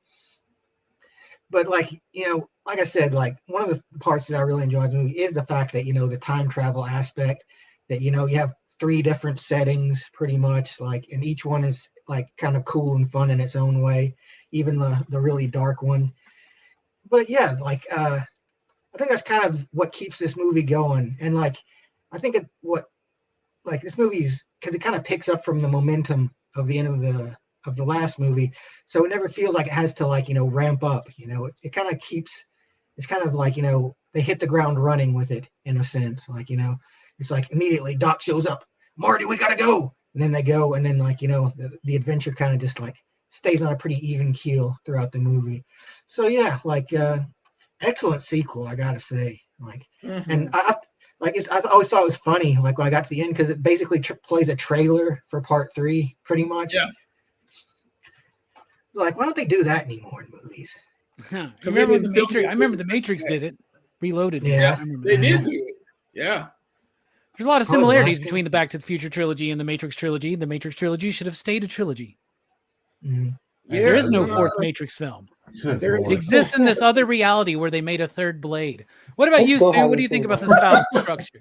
But like, like I said, like one of the parts that I really enjoy in the movie is the fact that, the time travel aspect, that, you have 3 different settings pretty much, like, and each one is like kind of cool and fun in its own way, even the really dark one. But yeah, like, I think that's kind of what keeps this movie going. And like, I think this movie's, because it kind of picks up from the momentum of the end of the last movie, so it never feels like it has to like ramp up. It kind of keeps. It's kind of like they hit the ground running with it in a sense. Like it's like immediately Doc shows up, Marty, we gotta go, and then they go, and then like the adventure kind of just like stays on a pretty even keel throughout the movie. So yeah, like excellent sequel, I gotta say. Like, and I always thought it was funny, like when I got to the end, because it basically plays a trailer for part 3, pretty much. Yeah. Like, why don't they do that anymore in movies? Remember when the Matrix? I remember the Matrix did it. Reloaded. Yeah, I remember They that. did do it. Yeah. There's a lot of Probably the similarities last between the instance. Back to the Future trilogy and the Matrix trilogy. The Matrix trilogy should have stayed a trilogy. Mhm. Yeah. There is no no, 4th Matrix film. Good There is It Lord. exists in this other reality where they made a 3rd Blade. What about I you, still Stu? What haven't do you think seen about that. this foul structure?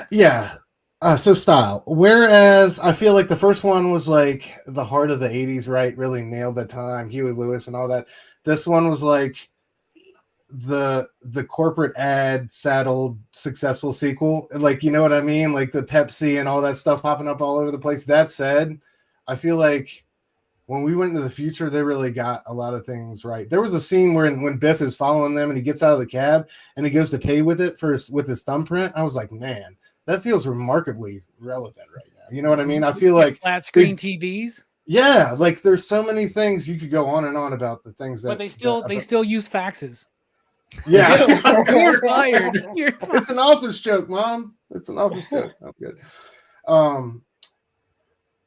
Yeah. So style. Whereas I feel like the first one was like the heart of the 80s, right? Really nailed the time, Huey Lewis and all that. This one was like the corporate ad saddled successful sequel. Like, you know what I mean? Like the Pepsi and all that stuff popping up all over the place. That said, I feel like when we went into the future, they really got a lot of things right. There was a scene where when Biff is following them and he gets out of the cab and he goes to pay with it with his thumbprint. I was like, man, that feels remarkably relevant right now. You know what I mean? I feel like flat screen TVs, yeah, like there's so many things you could go on and on about the things that but they still use faxes. yeah. You're fired. You're fired. It's an office joke, Mom. It's an office joke. I'm good.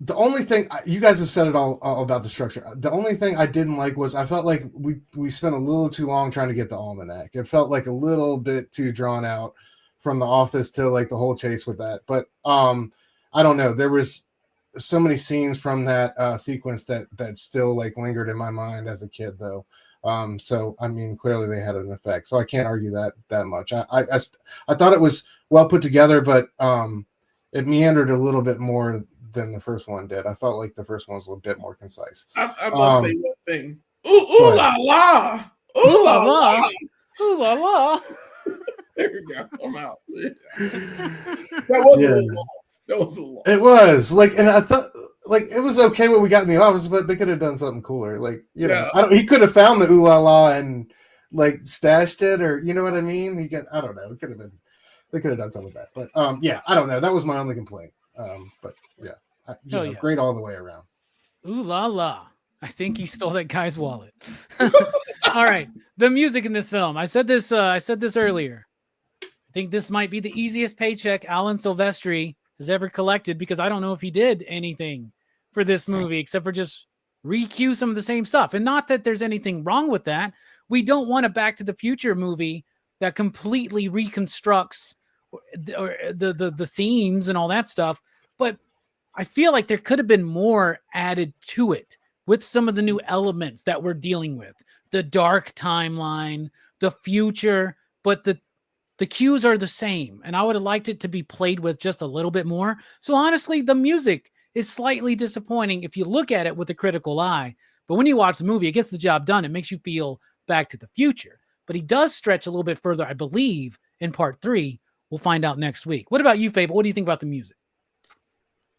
The only thing you guys have said it all about the structure. The only thing I didn't like was I felt like we spent a little too long trying to get the almanac. It felt like a little bit too drawn out from the office to like the whole chase with that. But I don't know. There was so many scenes from that sequence that still like lingered in my mind as a kid, though. So I mean, clearly they had an effect. So I can't argue that much. I thought it was well put together, but it meandered a little bit more than the first one did. I felt like the first one was a little bit more concise. I must say one thing. Ooh la la. Ooh la la. Ooh la la. There we go. I'm out. That was a little long. That was a long. It was like, and I thought like it was okay what we got in the office, but they could have done something cooler. Like, you know, he could have found the ooh la la and like stashed it, or you know what I mean? I don't know. It could have been. They could have done something with that, but yeah, I don't know. That was my only complaint. But yeah, great all the way around. Ooh la la. I think he stole that guy's wallet. All right. The music in this film. I said this earlier. I think this might be the easiest paycheck Alan Silvestri has ever collected, because I don't know if he did anything for this movie except for just re-cue some of the same stuff. And not that there's anything wrong with that. We don't want a Back to the Future movie that completely reconstructs the themes and all that stuff. But I feel like there could have been more added to it with some of the new elements that we're dealing with. The dark timeline, the future, but the cues are the same. And I would have liked it to be played with just a little bit more. So honestly, the music is slightly disappointing if you look at it with a critical eye. But when you watch the movie, it gets the job done. It makes you feel Back to the Future. But he does stretch a little bit further, I believe, in part 3. We'll find out next week. What about you, Fable? What do you think about the music?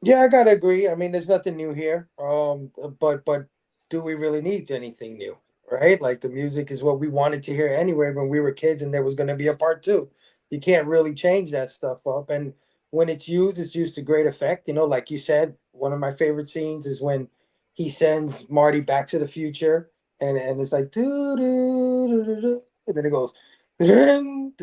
Yeah, I gotta agree. I mean, there's nothing new here. But do we really need anything new? Right? Like the music is what we wanted to hear anyway when we were kids, and there was gonna be a part 2. You can't really change that stuff up. And when it's used to great effect. You know, like you said, one of my favorite scenes is when he sends Marty back to the future, and it's like doo, doo, doo, doo, doo, and then it goes. And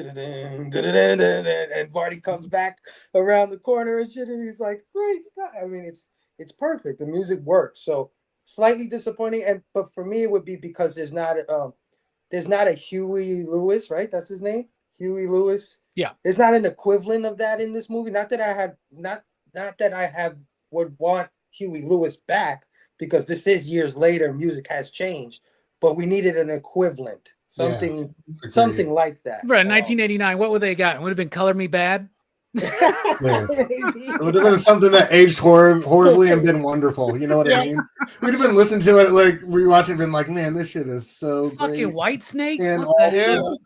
Marty comes back around the corner and shit, and he's like, "Great Scott!" I mean, it's perfect. The music works. So slightly disappointing, but for me, it would be because there's not a Huey Lewis, right? That's his name, Huey Lewis. Yeah, there's not an equivalent of that in this movie. Not that I had not not that I would want Huey Lewis back, because this is years later, music has changed, but we needed an equivalent, something like that. Bro, 1989, what would they got? It would have been Color Me Bad. It would have been something that aged horribly and been wonderful. You know what I mean? We'd have been listening to it, like rewatching, and been like, "Man, this shit is so great." Fucking White Snake. And What the hell?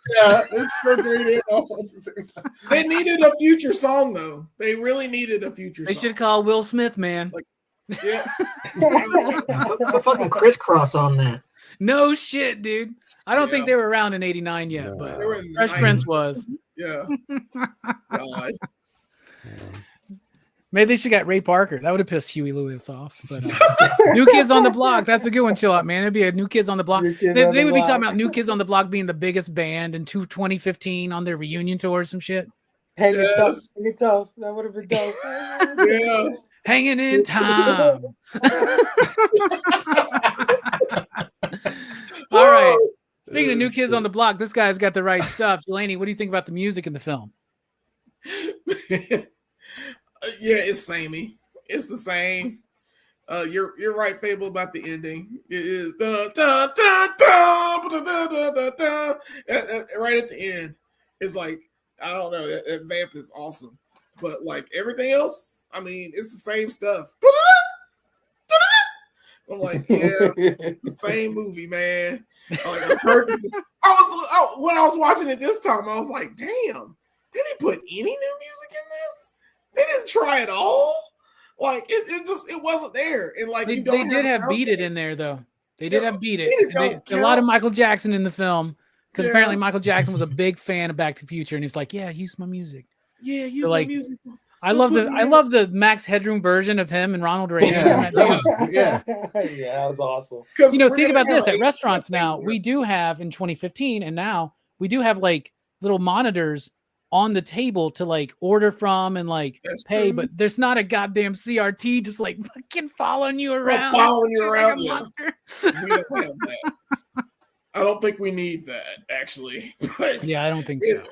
it's so great. And all at the same time. They needed a future song though. They really needed a future They song. should have called Will Smith, man. Like, yeah. Put fucking Crisscross on that. No shit, dude. I don't think Yeah. they were around in '89 yet, No. but They were in the Fresh 90s. Prince was. Yeah. God. Maybe they should got Ray Parker. That would have pissed Huey Lewis off. But New Kids on the Block. That's a good one. Chill out, man. It'd be a New Kids on the Block. New Kids They on the would be talking Block. about New Kids on the Block being the biggest band in 2015 on their reunion tour or some shit. Hang it tough. Yes. Hang it tough. That would have been dope. Yeah. Hanging in time. All right. Speaking of New Kids on the Block, this guy's got the right stuff. Delaney, what do you think about the music in the film? Yeah, it's samey. It's the same. You're right, Fable, about the ending. It is dun, dun, dun, dun, dun, dun, dun, dun, dun. Right at the end. It's like, I don't know, that vamp is awesome. But like everything else, I mean, it's the same stuff. I'm like, yeah, it's the same movie, man. Like, when I was watching it this time, I was like, damn, they didn't put any new music in this. They didn't try at all. Like it wasn't there. And like They you don't did have Beat It soundtrack. in there, though. They did Yeah, have Beat It. Beat It don't A lot of count. Michael Jackson in the film because Yeah. apparently Michael Jackson was a big fan of Back to the Future, and he's like, "Yeah, use my music." Yeah, use So, my like, music. I Don't love put the me I in love the Max Headroom version of him and Ronald Reagan. Yeah. in that damn- Yeah. Yeah, that was awesome. Because You know, think about this at restaurants now. We do have in 2015, and now we do have like little monitors on the table to like order from and like That's pay, true. but there's not a goddamn CRT just like fucking following you around, following you like around, a yeah. monster. we don't have that. I don't think we need that actually. But Yeah, I don't think so. it's-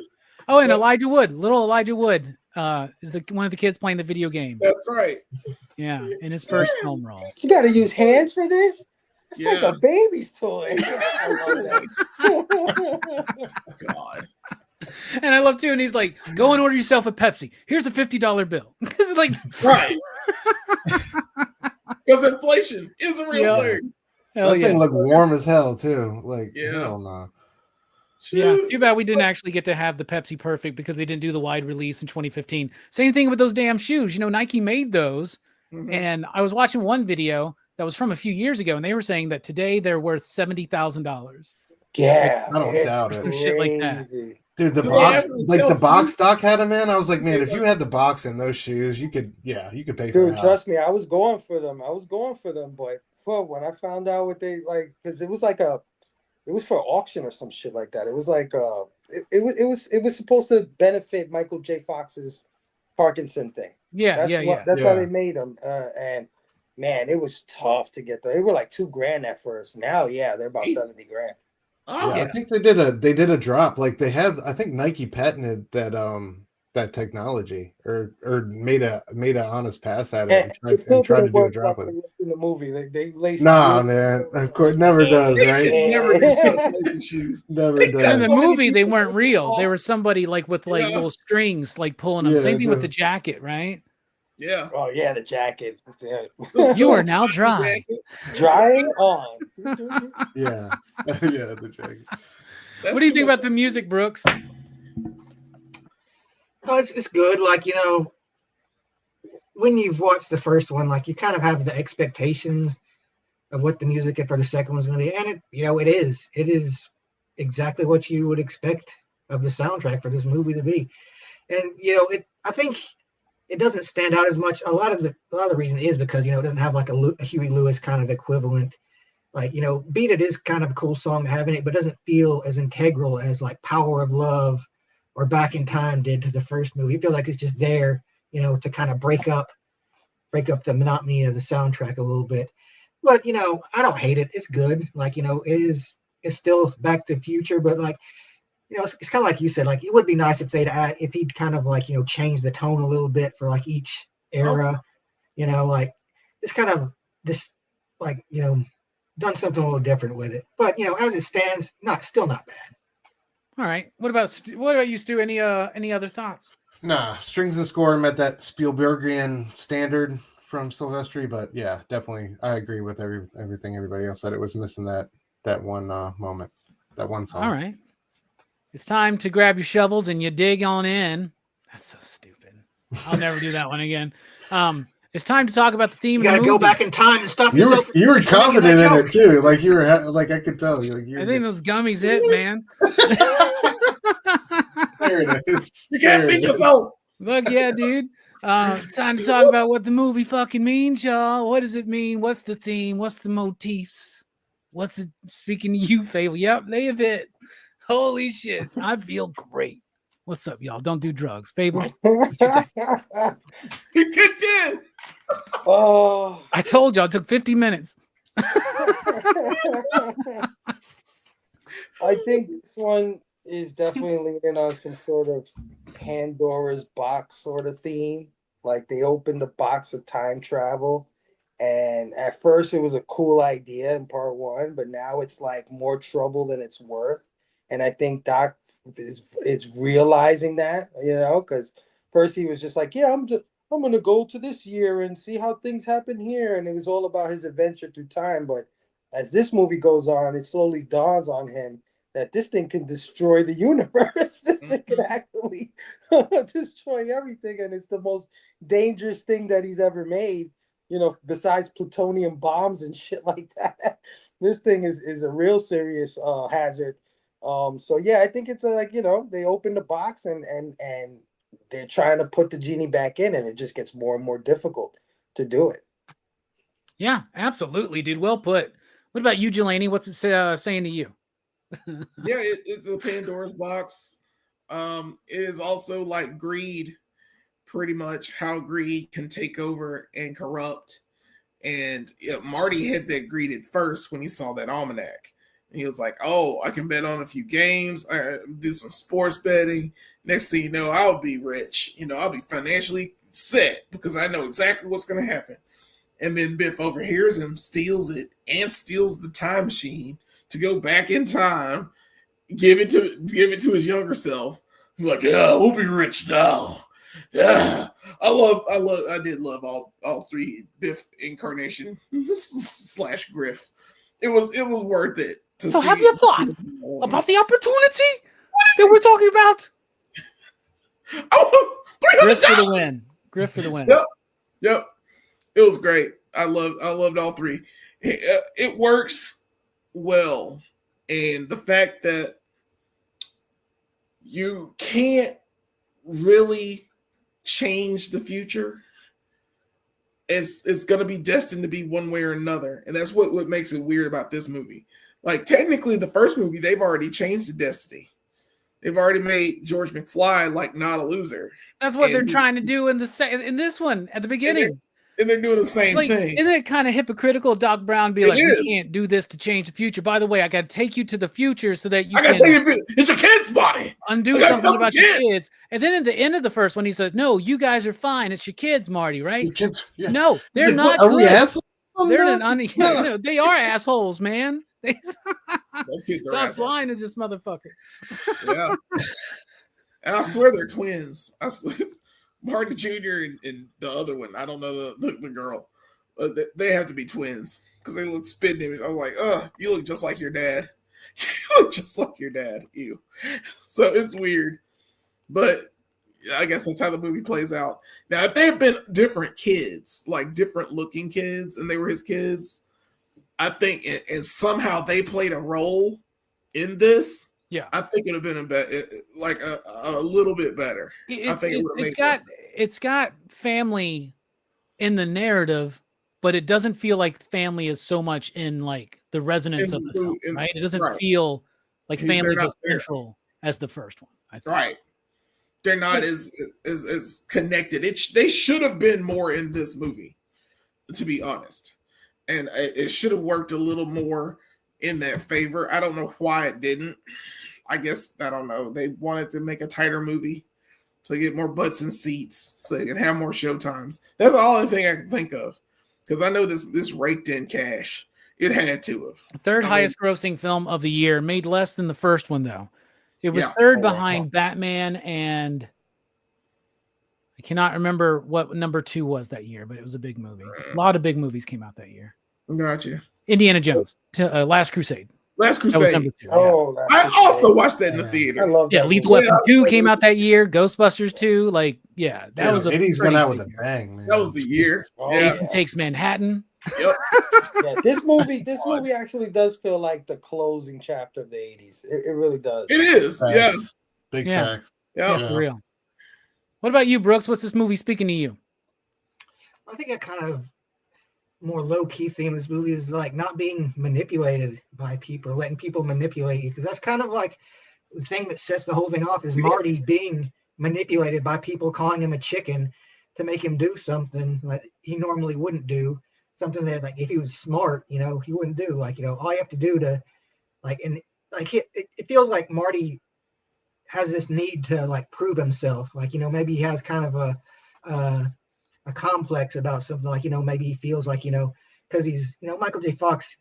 Oh, and Yes. Elijah Wood, little Elijah Wood, is one of the kids playing the video game. that's right. Yeah, in his first film role. You got to use hands for this? It's like Yeah. a baby's toy. I love that. God. And I love too. And he's like, "Go and order yourself a Pepsi. Here's a $50 bill." Because like, Right. Because inflation is a real Yeah. thing. hell That yeah, thing looked warm as hell too. Like, Yeah. hell no. yeah. Too bad we didn't actually get to have the Pepsi Perfect because they didn't do the wide release in 2015. Same thing with those damn shoes. You know, Nike made those, Mhm. and I was watching one video that was from a few years ago, and they were saying that today they're worth $70,000. Yeah, I don't it's doubt it. Some shit like that. crazy. Dude, the Do they box, have those like the self-made- box stock had them in. I was like, man, if you had the box in those shoes, you could pay for Dude, the house. trust me, I was going for them. But when I found out what they like, because it was for auction or some shit like that. It was like it was supposed to benefit Michael J. Fox's Parkinson thing. Yeah, That's why Yeah. they made them. And man, it was tough to get them. They were like $2,000 at first. Now, yeah, they're about Jesus. $70,000. Oh, Yeah, I think they did a drop. Like they have, I think Nike patented that technology or made a honest pass at it And it still tried to didn't do a work drop like with it. it worked in the movie. They laced. Nah, man, of course, it never does, They right? could never do self-lacing shoes. Never They does. got in the so many movie, they people weren't saying real. it's They awesome. were somebody like with like Yeah. little strings, like pulling them. Yeah, Same it thing with the does. jacket, right? Yeah. Oh yeah, the jacket. Yeah. You are now dry. Drying on. Yeah, yeah, the jacket. That's What do you too think much. about the music, Brooks? Oh, it's good. Like, you know, when you've watched the first one, like you kind of have the expectations of what the music for the second one's going to be, and it is exactly what you would expect of the soundtrack for this movie to be. And I think it doesn't stand out as much. A lot of the reason is because it doesn't have like a Huey Lewis kind of equivalent. Like, Beat It is kind of a cool song to have in it, but doesn't feel as integral as like Power of Love or Back in Time did to the first movie. I feel like it's just there, to kind of break up the monotony of the soundtrack a little bit. But I don't hate it. It's good. Like, it's still Back to the Future, but like, it's kind of like you said. Like, it would be nice if he'd kind of like changed the tone a little bit for like each era. You know, like it's kind of this, like, you know, done something a little different with it. But you know, as it stands, still not bad. All right. What about you, Stu? Any other thoughts? Nah, strings and score met that Spielbergian standard from Silvestri, but yeah, definitely, I agree with everything everybody else said. It was missing that one moment, that one song. All right. It's time to grab your shovels and you dig on in. That's so stupid. I'll never do that one again. It's time to talk about the theme You of got the to movie. go back in time and stop You yourself. were from making confident that in joke. it too. Like you were, like I could tell. Like I think those gummies hit, man. there it is. You can't beat yourself. Fuck yeah, dude. It's time to talk about what the movie fucking means, y'all. What does it mean? What's the theme? What's the motifs? What's it speaking to you, Fable? Yep, they have hit. Holy shit. I feel great. What's up, y'all? Don't do drugs. Fable. He kicked in. Oh. I told y'all it took 50 minutes. I think this one is definitely leaning on some sort of Pandora's box sort of theme. Like they opened the box of time travel, and at first it was a cool idea in part one, but now it's like more trouble than it's worth. And I think Doc is realizing that, you know, because first he was just like, yeah, I'm gonna go to this year and see how things happen here, and it was all about his adventure through time. But as this movie goes on, it slowly dawns on him that this thing can destroy the universe. This thing can actually destroy everything, and it's the most dangerous thing that he's ever made. You know, besides plutonium bombs and shit like that. This thing is a real serious hazard. So yeah, I think it's like, you know, they open the box and they're trying to put the genie back in, and it just gets more and more difficult to do it. Yeah, absolutely, dude. Well put. What about you, Jelani? What's it saying to you? Yeah, it's a Pandora's box. It is also like greed, pretty much how greed can take over and corrupt. And Marty had that greed at first when he saw that almanac. And he was like, oh, I can bet on a few games, do some sports betting. Next thing you know, I'll be rich. You know, I'll be financially set because I know exactly what's going to happen. And then Biff overhears him, steals it, and steals the time machine to go back in time, give it to his younger self. He's like, yeah, we'll be rich now. Yeah, I did love all three Biff incarnation / Griff. It was worth it to So see. have you thought about the opportunity that we're talking about? Oh, Griff for the $300. win. Griff for the win. Yep. It was great. I loved all three. It works well, and the fact that you can't really change the future, it's going to be destined to be one way or another, and that's what makes it weird about this movie. Like technically, the first movie they've already changed the destiny. They've already made George McFly like not a loser. That's what they're trying to do in this one at the beginning. And they're doing the same like, thing. Isn't it kind of hypocritical, Doc Brown, be like, is. we can't do this to change the future. By the way, I got to take you to the future so that you I got to tell you, it's your kid's body. Undo something about your kids. And then at the end of the first one, he says, no, you guys are fine. It's your kids, Marty, right? Your kids, yeah. No, they're not are good. we assholes? They're no, they are assholes, man. Those kids are Stop assholes. lying to this motherfucker. Yeah. And I swear they're twins. Marty Jr. and the other one. I don't know the girl. They have to be twins because they look spitting image. I'm like, you look just like your dad. You look just like your dad. Ew. So it's weird. But I guess that's how the movie plays out. Now, if they had been different kids, like different looking kids, and they were his kids, I think, and somehow they played a role in this, yeah, I think it would have been a little bit better. I think it would have it's got family in the narrative, but it doesn't feel like family is so much in like the resonance of the film, right? It doesn't feel like family is as central as the first one. I think. Right. They're not as connected. They should have been more in this movie, to be honest. And it should have worked a little more in their favor. I don't know why it didn't. I guess, I don't know. They wanted to make a tighter movie. so they get more butts and seats, so they can have more show times. That's the only thing I can think of, because I know this raked in cash. It had to have. Third highest grossing film of the year, made less than the first one though. It was third behind Batman, and I cannot remember what number 2 was that year, but it was a big movie. A lot of big movies came out that year. Gotcha. Indiana Jones, Last Crusade. Last Crusade. That was number 2. Oh, yeah. I also watched that in the theater. I love that. Yeah, Lethal Weapon 2 came out that year. Ghostbusters 2, that was a 80s pretty went out with a big year. bang, man. That was the year. Oh, Jason Takes Manhattan. Yep. Yeah, this movie actually does feel like the closing chapter of the 80s. It really does. It is. Facts. Yeah. Big Yeah. facts. Yeah, for real. What about you, Brooks? What's this movie speaking to you? I think a kind of more low-key theme of this movie is like not being manipulated by people, letting people manipulate you, because that's kind of like the thing that sets the whole thing off is Marty being manipulated by people calling him a chicken to make him do something that he normally wouldn't do, something that like if he was smart, he wouldn't do. Like, all you have to do to it feels like Marty has this need to like prove himself. Like, maybe he has kind of a complex about something, like, maybe he feels like, because he's, Michael J. Fox,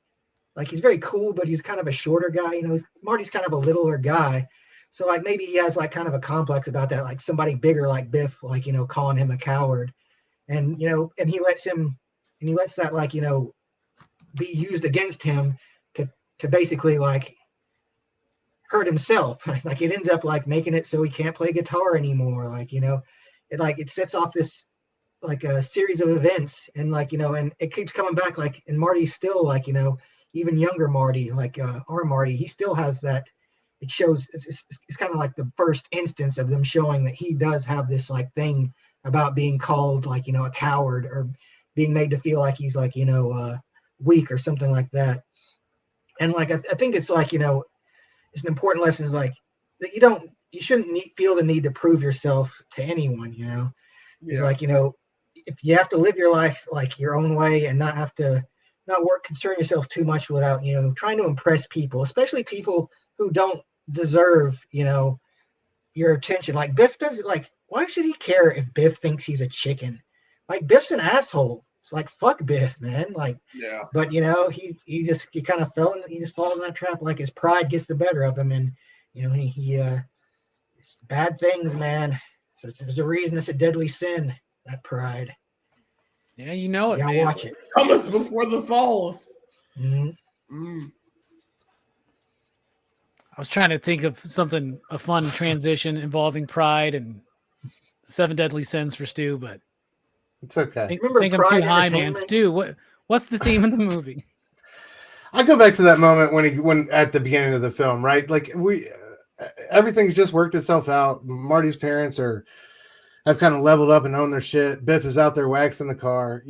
like he's very cool, but he's kind of a shorter guy, Marty's kind of a littler guy. So like maybe he has like kind of a complex about that, like somebody bigger like Biff, like, calling him a coward. And, and he lets that like, be used against him to basically like hurt himself. Like it ends up like making it so he can't play guitar anymore. Like, it sets off this like a series of events, and like, and it keeps coming back, like, and Marty's still like, even younger Marty, like our Marty, he still has that. It shows it's kind of like the first instance of them showing that he does have this like thing about being called like, a coward, or being made to feel like he's like, weak or something like that. And like, I think it's like, it's an important lesson, is like that you shouldn't feel the need to prove yourself to anyone, It's like, if you have to live your life like your own way and not concern yourself too much without, trying to impress people, especially people who don't deserve, your attention. Like Biff does, like, why should he care if Biff thinks he's a chicken? Like Biff's an asshole. It's like, fuck Biff, man. Like, yeah. But he just falls in that trap. Like his pride gets the better of him, and he it's bad things, man. So there's a reason it's a deadly sin. That pride. Yeah, you know it, man. Watch it. Cometh before the fall. Mm-hmm. I was trying to think of a fun transition involving pride and 7 deadly sins for Stu, but It's okay. I think Remember I'm too Pride high, man. Entertainment? Stu, what's the theme of the movie? I go back to that moment when at the beginning of the film, right? Like everything's just worked itself out. Marty's parents have kind of leveled up and owned their shit. Biff is out there waxing the car.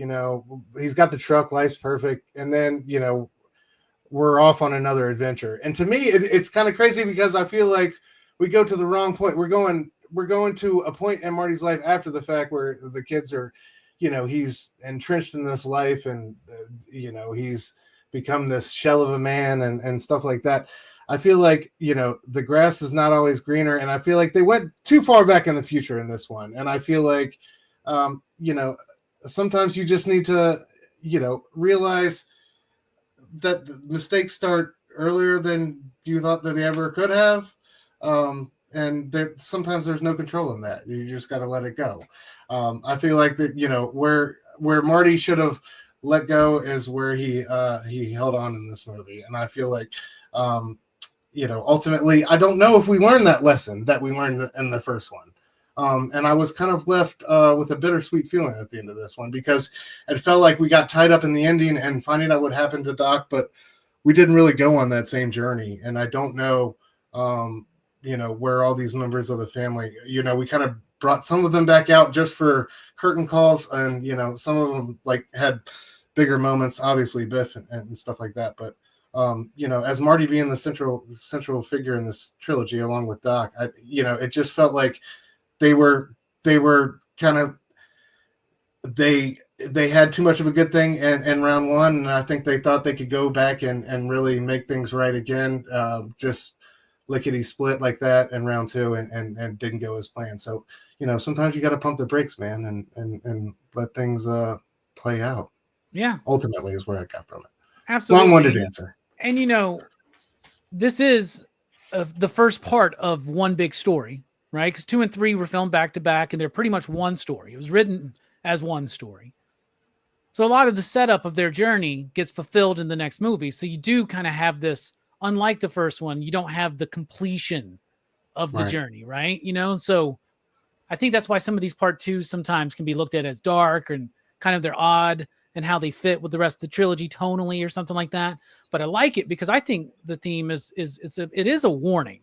He's got the truck. Life's perfect. And then, we're off on another adventure. And to me, it's kind of crazy, because I feel like we go to the wrong point. We're going to a point in Marty's life after the fact where the kids are, he's entrenched in this life, and, he's become this shell of a man and stuff like that. I feel like, the grass is not always greener, and I feel like they went too far back in the future in this one. And I feel like, sometimes you just need to, realize that the mistakes start earlier than you thought that they ever could have. And sometimes there's no control in that. You just got to let it go. I feel like that, where Marty should have let go is where he held on in this movie. And I feel like, ultimately, I don't know if we learned that lesson that we learned in the first one. And I was kind of left with a bittersweet feeling at the end of this one, because it felt like we got tied up in the ending and finding out what happened to Doc, but we didn't really go on that same journey. And I don't know, where all these members of the family, we kind of brought some of them back out just for curtain calls, and, some of them like had bigger moments, obviously Biff and stuff like that. But, as Marty being the central figure in this trilogy, along with Doc, it just felt like they were kind of, they had too much of a good thing in round one. And I think they thought they could go back and really make things right again. Just lickety split like that in round two, and didn't go as planned. So, sometimes you got to pump the brakes, man, and let things play out. Yeah, Ultimately is where I got from it. absolutely. Long-winded answer. And this is the first part of one big story, right? Because 2 and 3 were filmed back to back, and they're pretty much one story. It was written as one story. So a lot of the setup of their journey gets fulfilled in the next movie. So you do kind of have this, unlike the first one, you don't have the completion of the journey, right? So I think that's why some of these part 2s sometimes can be looked at as dark and kind of they're odd and how they fit with the rest of the trilogy tonally or something like that. But I like it because I think the theme it is a warning.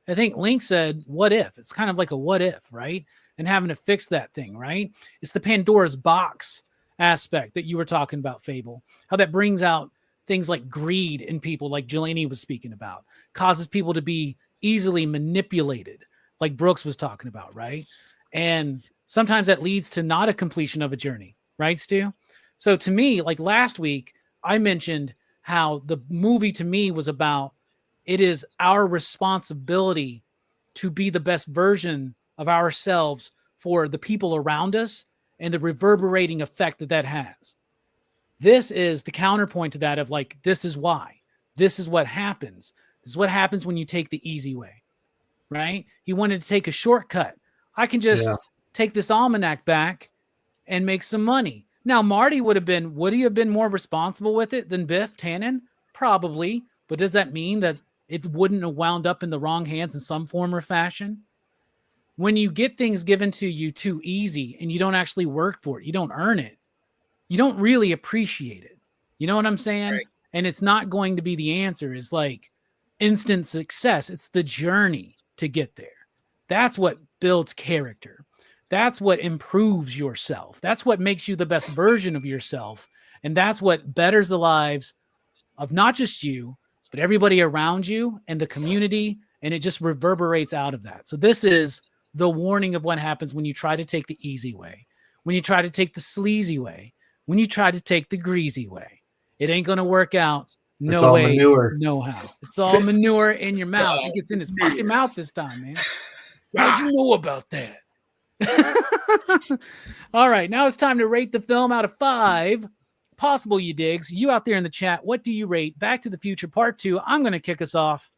I think Link said, what if? It's kind of like a what if, right? And having to fix that thing, right? It's the Pandora's box aspect that you were talking about, Fable. How that brings out things like greed in people, like Jelani was speaking about, causes people to be easily manipulated, like Brooks was talking about, right? And sometimes that leads to not a completion of a journey, right, Stu? So to me, like last week, I mentioned how the movie to me was about it is our responsibility to be the best version of ourselves for the people around us and the reverberating effect that has. This is the counterpoint to that of like, this is why. This is what happens. This is what happens when you take the easy way, right? He wanted to take a shortcut. I can just take this almanac back and make some money. Now, Marty would he have been more responsible with it than Biff Tannen? Probably. But does that mean that it wouldn't have wound up in the wrong hands in some form or fashion? When you get things given to you too easy and you don't actually work for it, you don't earn it, you don't really appreciate it. You know what I'm saying? Right. And it's not going to be the answer is like instant success. It's the journey to get there. That's what builds character. That's what improves yourself. That's what makes you the best version of yourself. And that's what betters the lives of not just you, but everybody around you and the community. And it just reverberates out of that. So this is the warning of what happens when you try to take the easy way, when you try to take the sleazy way, when you try to take the greasy way. It ain't going to work out. No It's all way, manure. no how. It's all manure in your mouth. It gets in his fucking mouth this time, man. How'd you know about that? All right, now it's time to rate the film out of 5. Possible, you digs. You out there in the chat, what do you rate Back to the Future Part 2? I'm going to kick us off.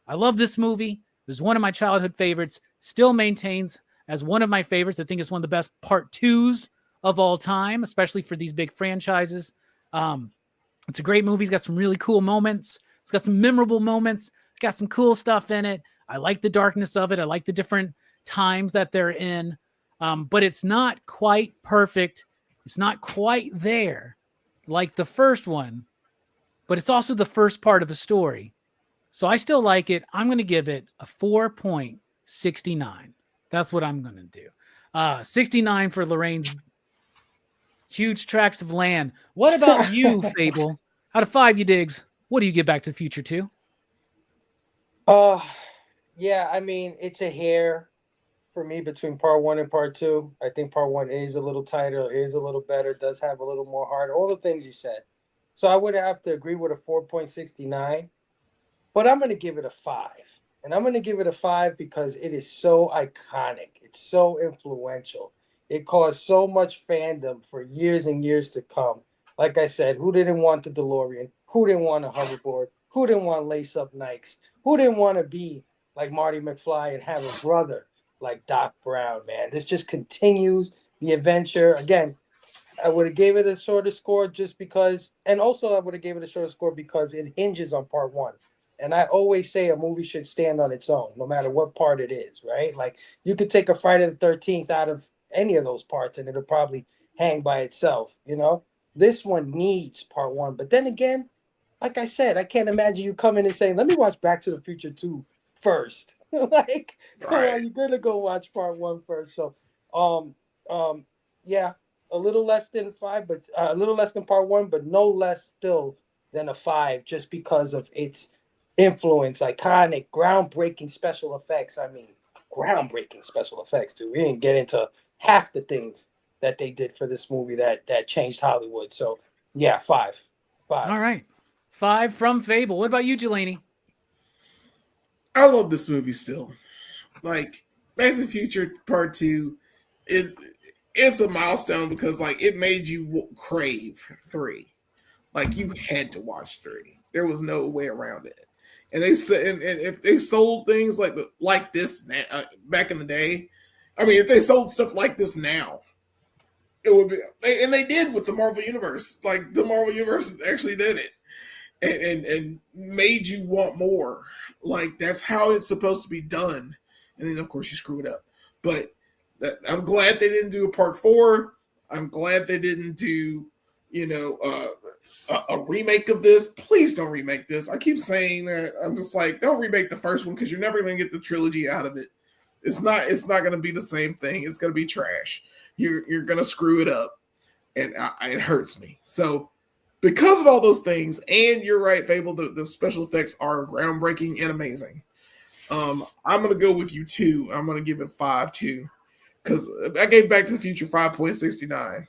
I love this movie. It was one of my childhood favorites. Still maintains as one of my favorites. I think it's one of the best Part 2s of all time, especially for these big franchises. It's a great movie. It's got some really cool moments. It's got some memorable moments. It's got some cool stuff in it. I like the darkness of it. I like the different times that they're in. But it's not quite perfect. It's not quite there like the first one, but it's also the first part of a story. So I still like it. I'm going to give it a 4.69. That's what I'm going to do. 69 for Lorraine's huge tracts of land. What about you, Fable? Out of 5, you digs, what do you get Back to the Future to? Yeah, I mean, it's a hair for me between part 1 and part 2. I think part 1 is a little tighter, is a little better, does have a little more heart, all the things you said. So I would have to agree with a 4.69, but I'm going to give it a 5. And I'm going to give it a 5 because it is so iconic. It's so influential. It caused so much fandom for years and years to come. Like I said, who didn't want the DeLorean? Who didn't want a hoverboard? Who didn't want lace-up Nikes? Who didn't want to be like Marty McFly and have a brother like Doc Brown, man? This just continues the adventure. Again, I would have gave it a shorter score just because, and also I would have gave it a shorter score because it hinges on part 1. And I always say a movie should stand on its own, no matter what part it is, right? Like you could take a Friday the 13th out of any of those parts and it'll probably hang by itself, you know? This one needs part 1. But then again, like I said, I can't imagine you coming and saying, let me watch Back to the Future 2 first. Like, Right. you're going to go watch part 1 first. So, yeah, a little less than 5, but a little less than part 1, but no less still than a 5 just because of its influence, iconic, groundbreaking special effects. I mean, groundbreaking special effects, dude. We didn't get into half the things that they did for this movie that changed Hollywood. So, yeah, 5. All right. 5 from Fable. What about you, Jelani? I love this movie still. Like, Back to the Future Part 2, it's a milestone because like it made you crave 3. Like you had to watch 3. There was no way around it. And they said, and if they sold things like this back in the day, I mean, if they sold stuff like this now, it would be. And they did with the Marvel Universe. Like the Marvel Universe actually did it, and made you want more. Like that's how it's supposed to be done. And then of course you screw it up. But I'm glad they didn't do a Part 4. I'm glad they didn't do, a remake of this. Please don't remake this. I keep saying that. I'm just like, don't remake the first one because you're never going to get the trilogy out of it. It's not going to be the same thing. It's going to be trash. You're going to screw it up, and it hurts me. So because of all those things, and you're right, Fable, the special effects are groundbreaking and amazing. I'm going to go with you too. I'm going to give it 5 too, because I gave Back to the Future 5.69,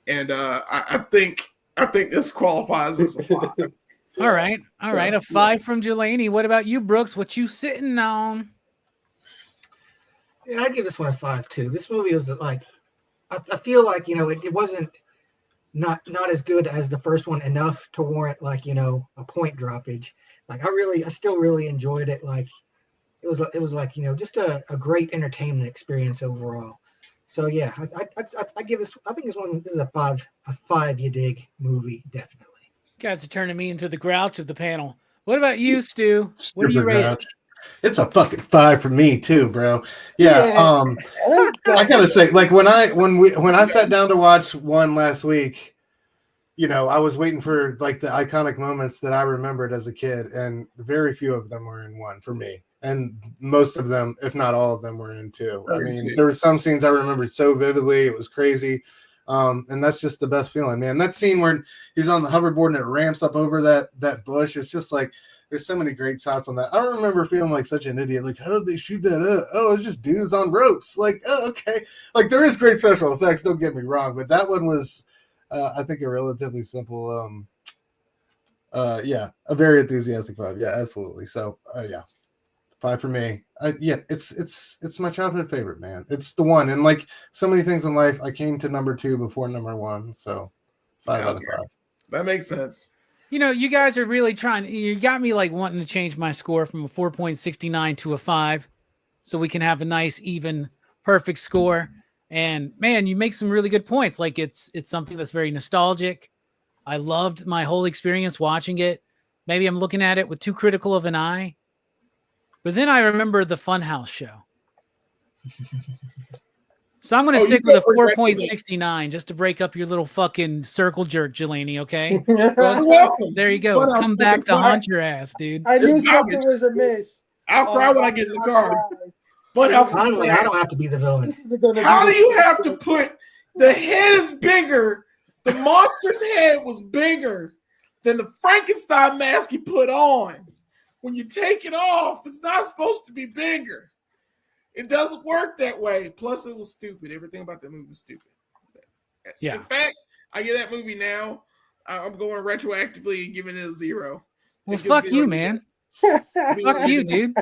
and I think this qualifies as a 5. All right. A 5 from Jelani. What about you, Brooks? What you sitting on? Yeah, I'd give this one a 5 too. This movie was like, I feel like it wasn't not as good as the first one enough to warrant like a point droppage. Like I still really enjoyed it. Like it was like just a great entertainment experience overall. So yeah, I give this. I think this is a 5 you dig movie, definitely. You guys are turning me into the Grouch of the panel. What about you, Stu? What do you rate it? It's a fucking 5 for me too, bro. Yeah. I gotta say, like when I sat down to watch one last week, I was waiting for like the iconic moments that I remembered as a kid, and very few of them were in one for me. And most of them, if not all of them, were in 2. I mean, there were some scenes I remembered so vividly. It was crazy. And that's just the best feeling, man. That scene where he's on the hoverboard and it ramps up over that bush. It's just like, there's so many great shots on that. I don't remember feeling like such an idiot. Like, how did they shoot that up? Oh, it's just dudes on ropes. Like, oh, okay. Like, there is great special effects. Don't get me wrong. But that one was, I think, a relatively simple, a very enthusiastic 5. Yeah, absolutely. So, yeah. 5 for me. It's my childhood favorite, man. It's the one, and like so many things in life, I came to number 2 before number 1. So 5 out of 5. That makes sense. You guys are really trying. You got me like wanting to change my score from a 4.69 to a 5, so we can have a nice, even, perfect score. And man, you make some really good points. Like it's something that's very nostalgic. I loved my whole experience watching it. Maybe I'm looking at it with too critical of an eye. But then I remember the Funhouse show. So I'm going to stick with a 4.69 just to break up your little fucking circle jerk, Jelani, okay? Welcome. There you go. It's come back to haunt your ass, dude. I knew something was amiss. I'll cry when I get in the car. Funhouse. Finally, I don't have to be the villain. How do you have to put the head is bigger? The monster's head was bigger than the Frankenstein mask he put on. When you take it off, it's not supposed to be bigger. It doesn't work that way. Plus, it was stupid. Everything about the movie was stupid. Yeah. In fact, I get that movie now. I'm going retroactively and giving it a 0. Well, fuck you, man. Fuck you, dude.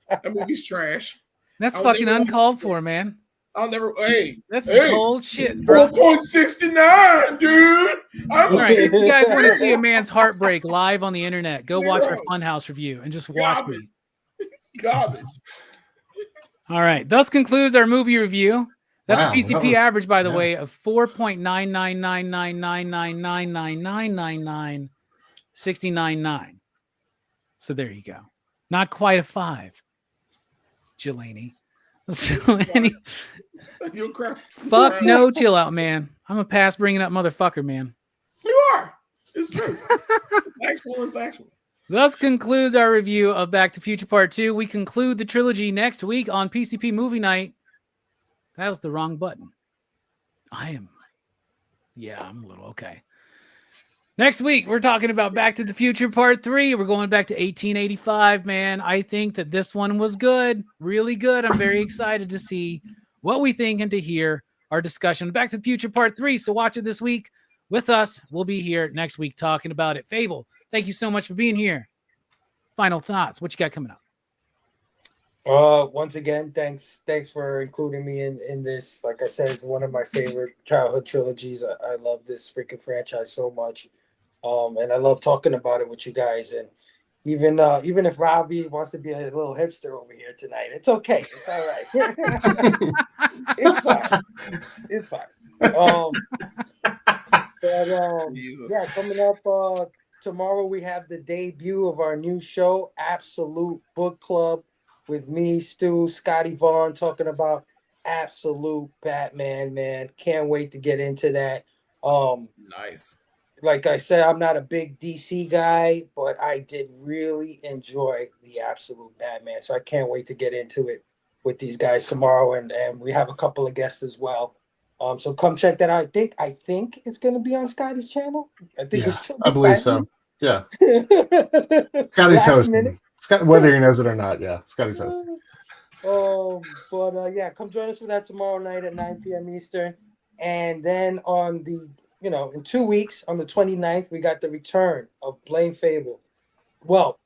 That movie's trash. That's fucking uncalled for, man. I'll never. Hey, that's cold shit, bro. 4.69, dude. All right, if you guys want to see a man's heartbreak live on the internet, go watch our Funhouse review and just watch me. Garbage. All right, thus concludes our movie review. That's Wow, a PCP that was- average, by the yeah. way, of 4.9999999999999. So there you go. Not quite a 5, Jelani. So You'll cry. Fuck no, chill out, man. I'm a pass bringing up motherfucker, man. You are. It's true. Actual and factual. Thus concludes our review of Back to Future Part 2. We conclude the trilogy next week on PCP Movie Night. That was the wrong button. I'm a little okay. Next week, we're talking about Back to the Future Part 3. We're going back to 1885, man. I think that this one was good, really good. I'm very excited to see what we think and to hear our discussion. Back to the Future Part 3. So watch it this week with us. We'll be here next week talking about it. Fable, thank you so much for being here. Final thoughts. What you got coming up? Once again, thanks for including me in this. Like I said, it's one of my favorite childhood trilogies. I love this freaking franchise so much. And I love talking about it with you guys. And even if Robbie wants to be a little hipster over here tonight, it's okay. It's all right. It's fine. It's fine. Jesus. Yeah, coming up tomorrow we have the debut of our new show, Absolute Book Club, with me, Stu, Scotty Vaughn, talking about Absolute Batman, man. Can't wait to get into that. Nice. Like I said, I'm not a big DC guy, but I did really enjoy the Absolute Batman. So I can't wait to get into it with these guys tomorrow. And we have a couple of guests as well. So come check that out. I think it's gonna be on Scotty's channel. I think Yeah, we're still I believe deciding. so. Yeah, Last Scotty's hosting. minute. Scott, whether he knows it or not, yeah, Scotty's hosting. Yeah, come join us for that tomorrow night at 9 p.m. Eastern. And then on the, in 2 weeks, on the 29th, we got the return of Blame Fable. Well,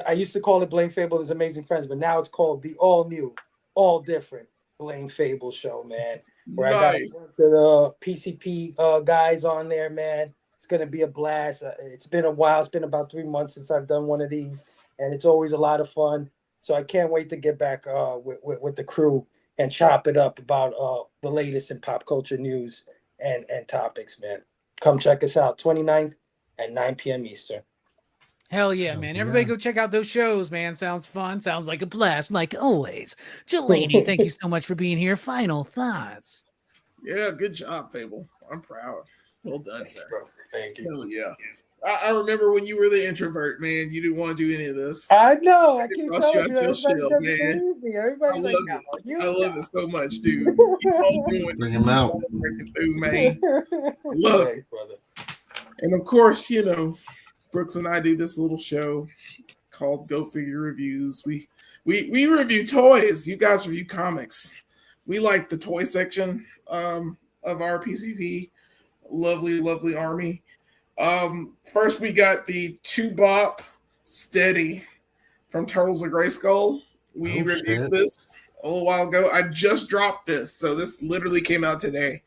I used to call it Blame Fable His Amazing Friends, but now it's called the all new, all different Blame Fable show, man. Where Nice. I got the PCP guys on there, man. It's going to be a blast. It's been a while. It's been about 3 months since I've done one of these, and it's always a lot of fun. So I can't wait to get back with the crew and chop it up about the latest in pop culture news and topics, man. Come check us out, 29th at 9 p.m. Eastern. Hell yeah, man. Everybody go check out those shows, man. Sounds fun. Sounds like a blast, like always. Jelani, thank you so much for being here. Final thoughts. Yeah, good job, Fable. I'm proud. Well done, Thanks, sir. bro. Thank you. Hell yeah. I remember when you were the introvert, man. You didn't want to do any of this. I know. I keep Brought you telling out you. your Everybody shell, doesn't man. believe me. Everybody's like, no, I love it so much, dude. Keep on doing it. Bring him out. Breaking through, man. Love Thanks, it. brother. And of course, Brooks and I do this little show called Go Figure Reviews. We review toys. You guys review comics. We like the toy section of our PCP. Lovely army. First we got the 2-bop Steady from Turtles of Grayskull. We reviewed this a little while ago. I just dropped this, so this literally came out today.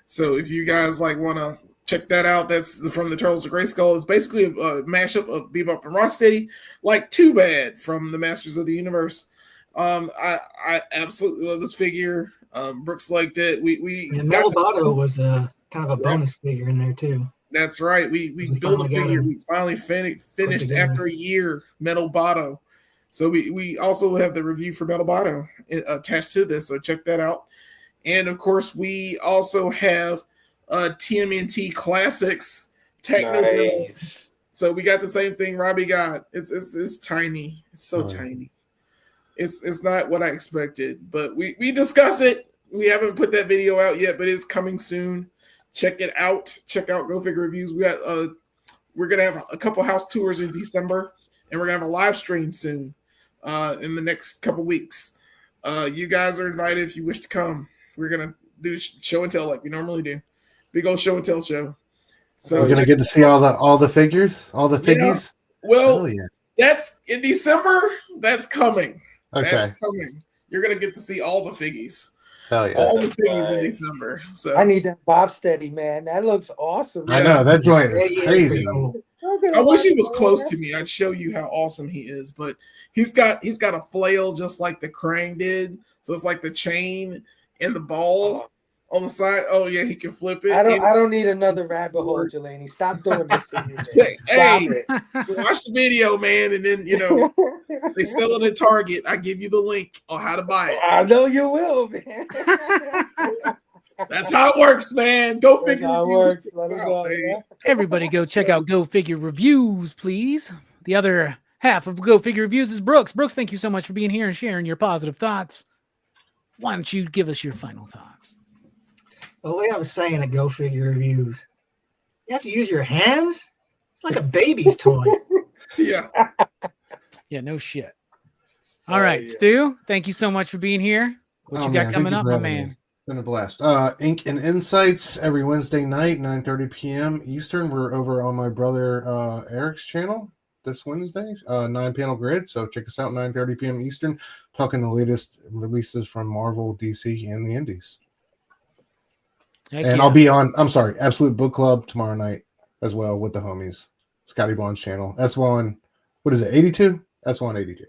So if you guys want to check that out, that's from the Turtles of Grayskull. It's basically a mashup of Bebop and Rocksteady, like Too Bad from the Masters of the Universe. I absolutely love this figure. Brooks liked it. Metal Botto was kind of a bonus figure in there too. That's right. We built a figure. We finally finished after a year. Metal Botto. So we also have the review for Metal Botto attached to this. So check that out. And of course, we also have TMNT Classics Techno. Nice. So we got the same thing Robbie got. It's tiny. It's so tiny. It's not what I expected, but we discuss it. We haven't put that video out yet, but it's coming soon. Check it out. Check out Go Figure Reviews. We're gonna have a couple house tours in December, and we're gonna have a live stream soon in the next couple weeks. You guys are invited if you wish to come. We're gonna do show and tell like we normally do. Big old show and tell show. So we're gonna get to see all the figures, all the figgies. Yeah. Well, that's in December. That's coming. Okay. That's coming. You're gonna get to see all the figgies. Hell yeah. All the figgies in December. So I need that Bob Steady, man. That looks awesome. I know that joint is crazy. I wish he was close to me. I'd show you how awesome he is, but he's got a flail just like the Krang did. So it's like the chain and the ball on the side. Oh yeah, he can flip it. I don't need another rabbit hole, Jelani. Stop doing this to me. Man. Stop it. Watch the video, man, and then they sell it at Target. I give you the link on how to buy it. I know you will, man. That's how it works, man. Go Figure Reviews. Everybody go check out Go Figure Reviews, please. The other half of Go Figure Reviews is Brooks. Brooks, thank you so much for being here and sharing your positive thoughts. Why don't you give us your final thoughts? The way I was saying at Go Figure Reviews, you have to use your hands? It's like a baby's toy. Yeah. Yeah, no shit. All right, Stu, thank you so much for being here. What you got coming up, my man? Been a blast. Ink and Insights every Wednesday night, 9:30 p.m. Eastern. We're over on my brother Eric's channel. this Wednesday, 9-panel grid. So check us out 9:30 p.m. Eastern, talking the latest releases from Marvel, DC, and the Indies. Heck And yeah. I'll be on, I'm sorry, Absolute Book Club tomorrow night as well with the homies. Scotty Vaughn's channel. S1, what is it, 82? S1 82.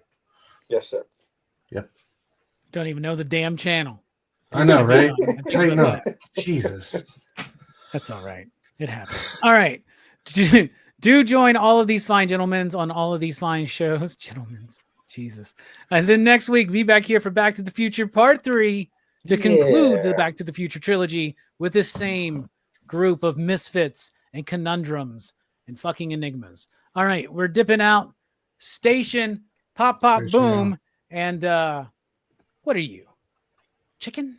Yes, sir. Yep. Don't even know the damn channel. I know, right? Think Tighten about up. that. Jesus. That's all right. It happens. All right. Do join all of these fine gentlemen on all of these fine shows. Gentlemen's. Jesus. And then next week, be back here for Back to the Future Part 3 to conclude the Yeah. Back to the Future trilogy with this same group of misfits and conundrums and fucking enigmas. All right. We're dipping out. Station, pop, pop, Station boom. And what are you? Chicken?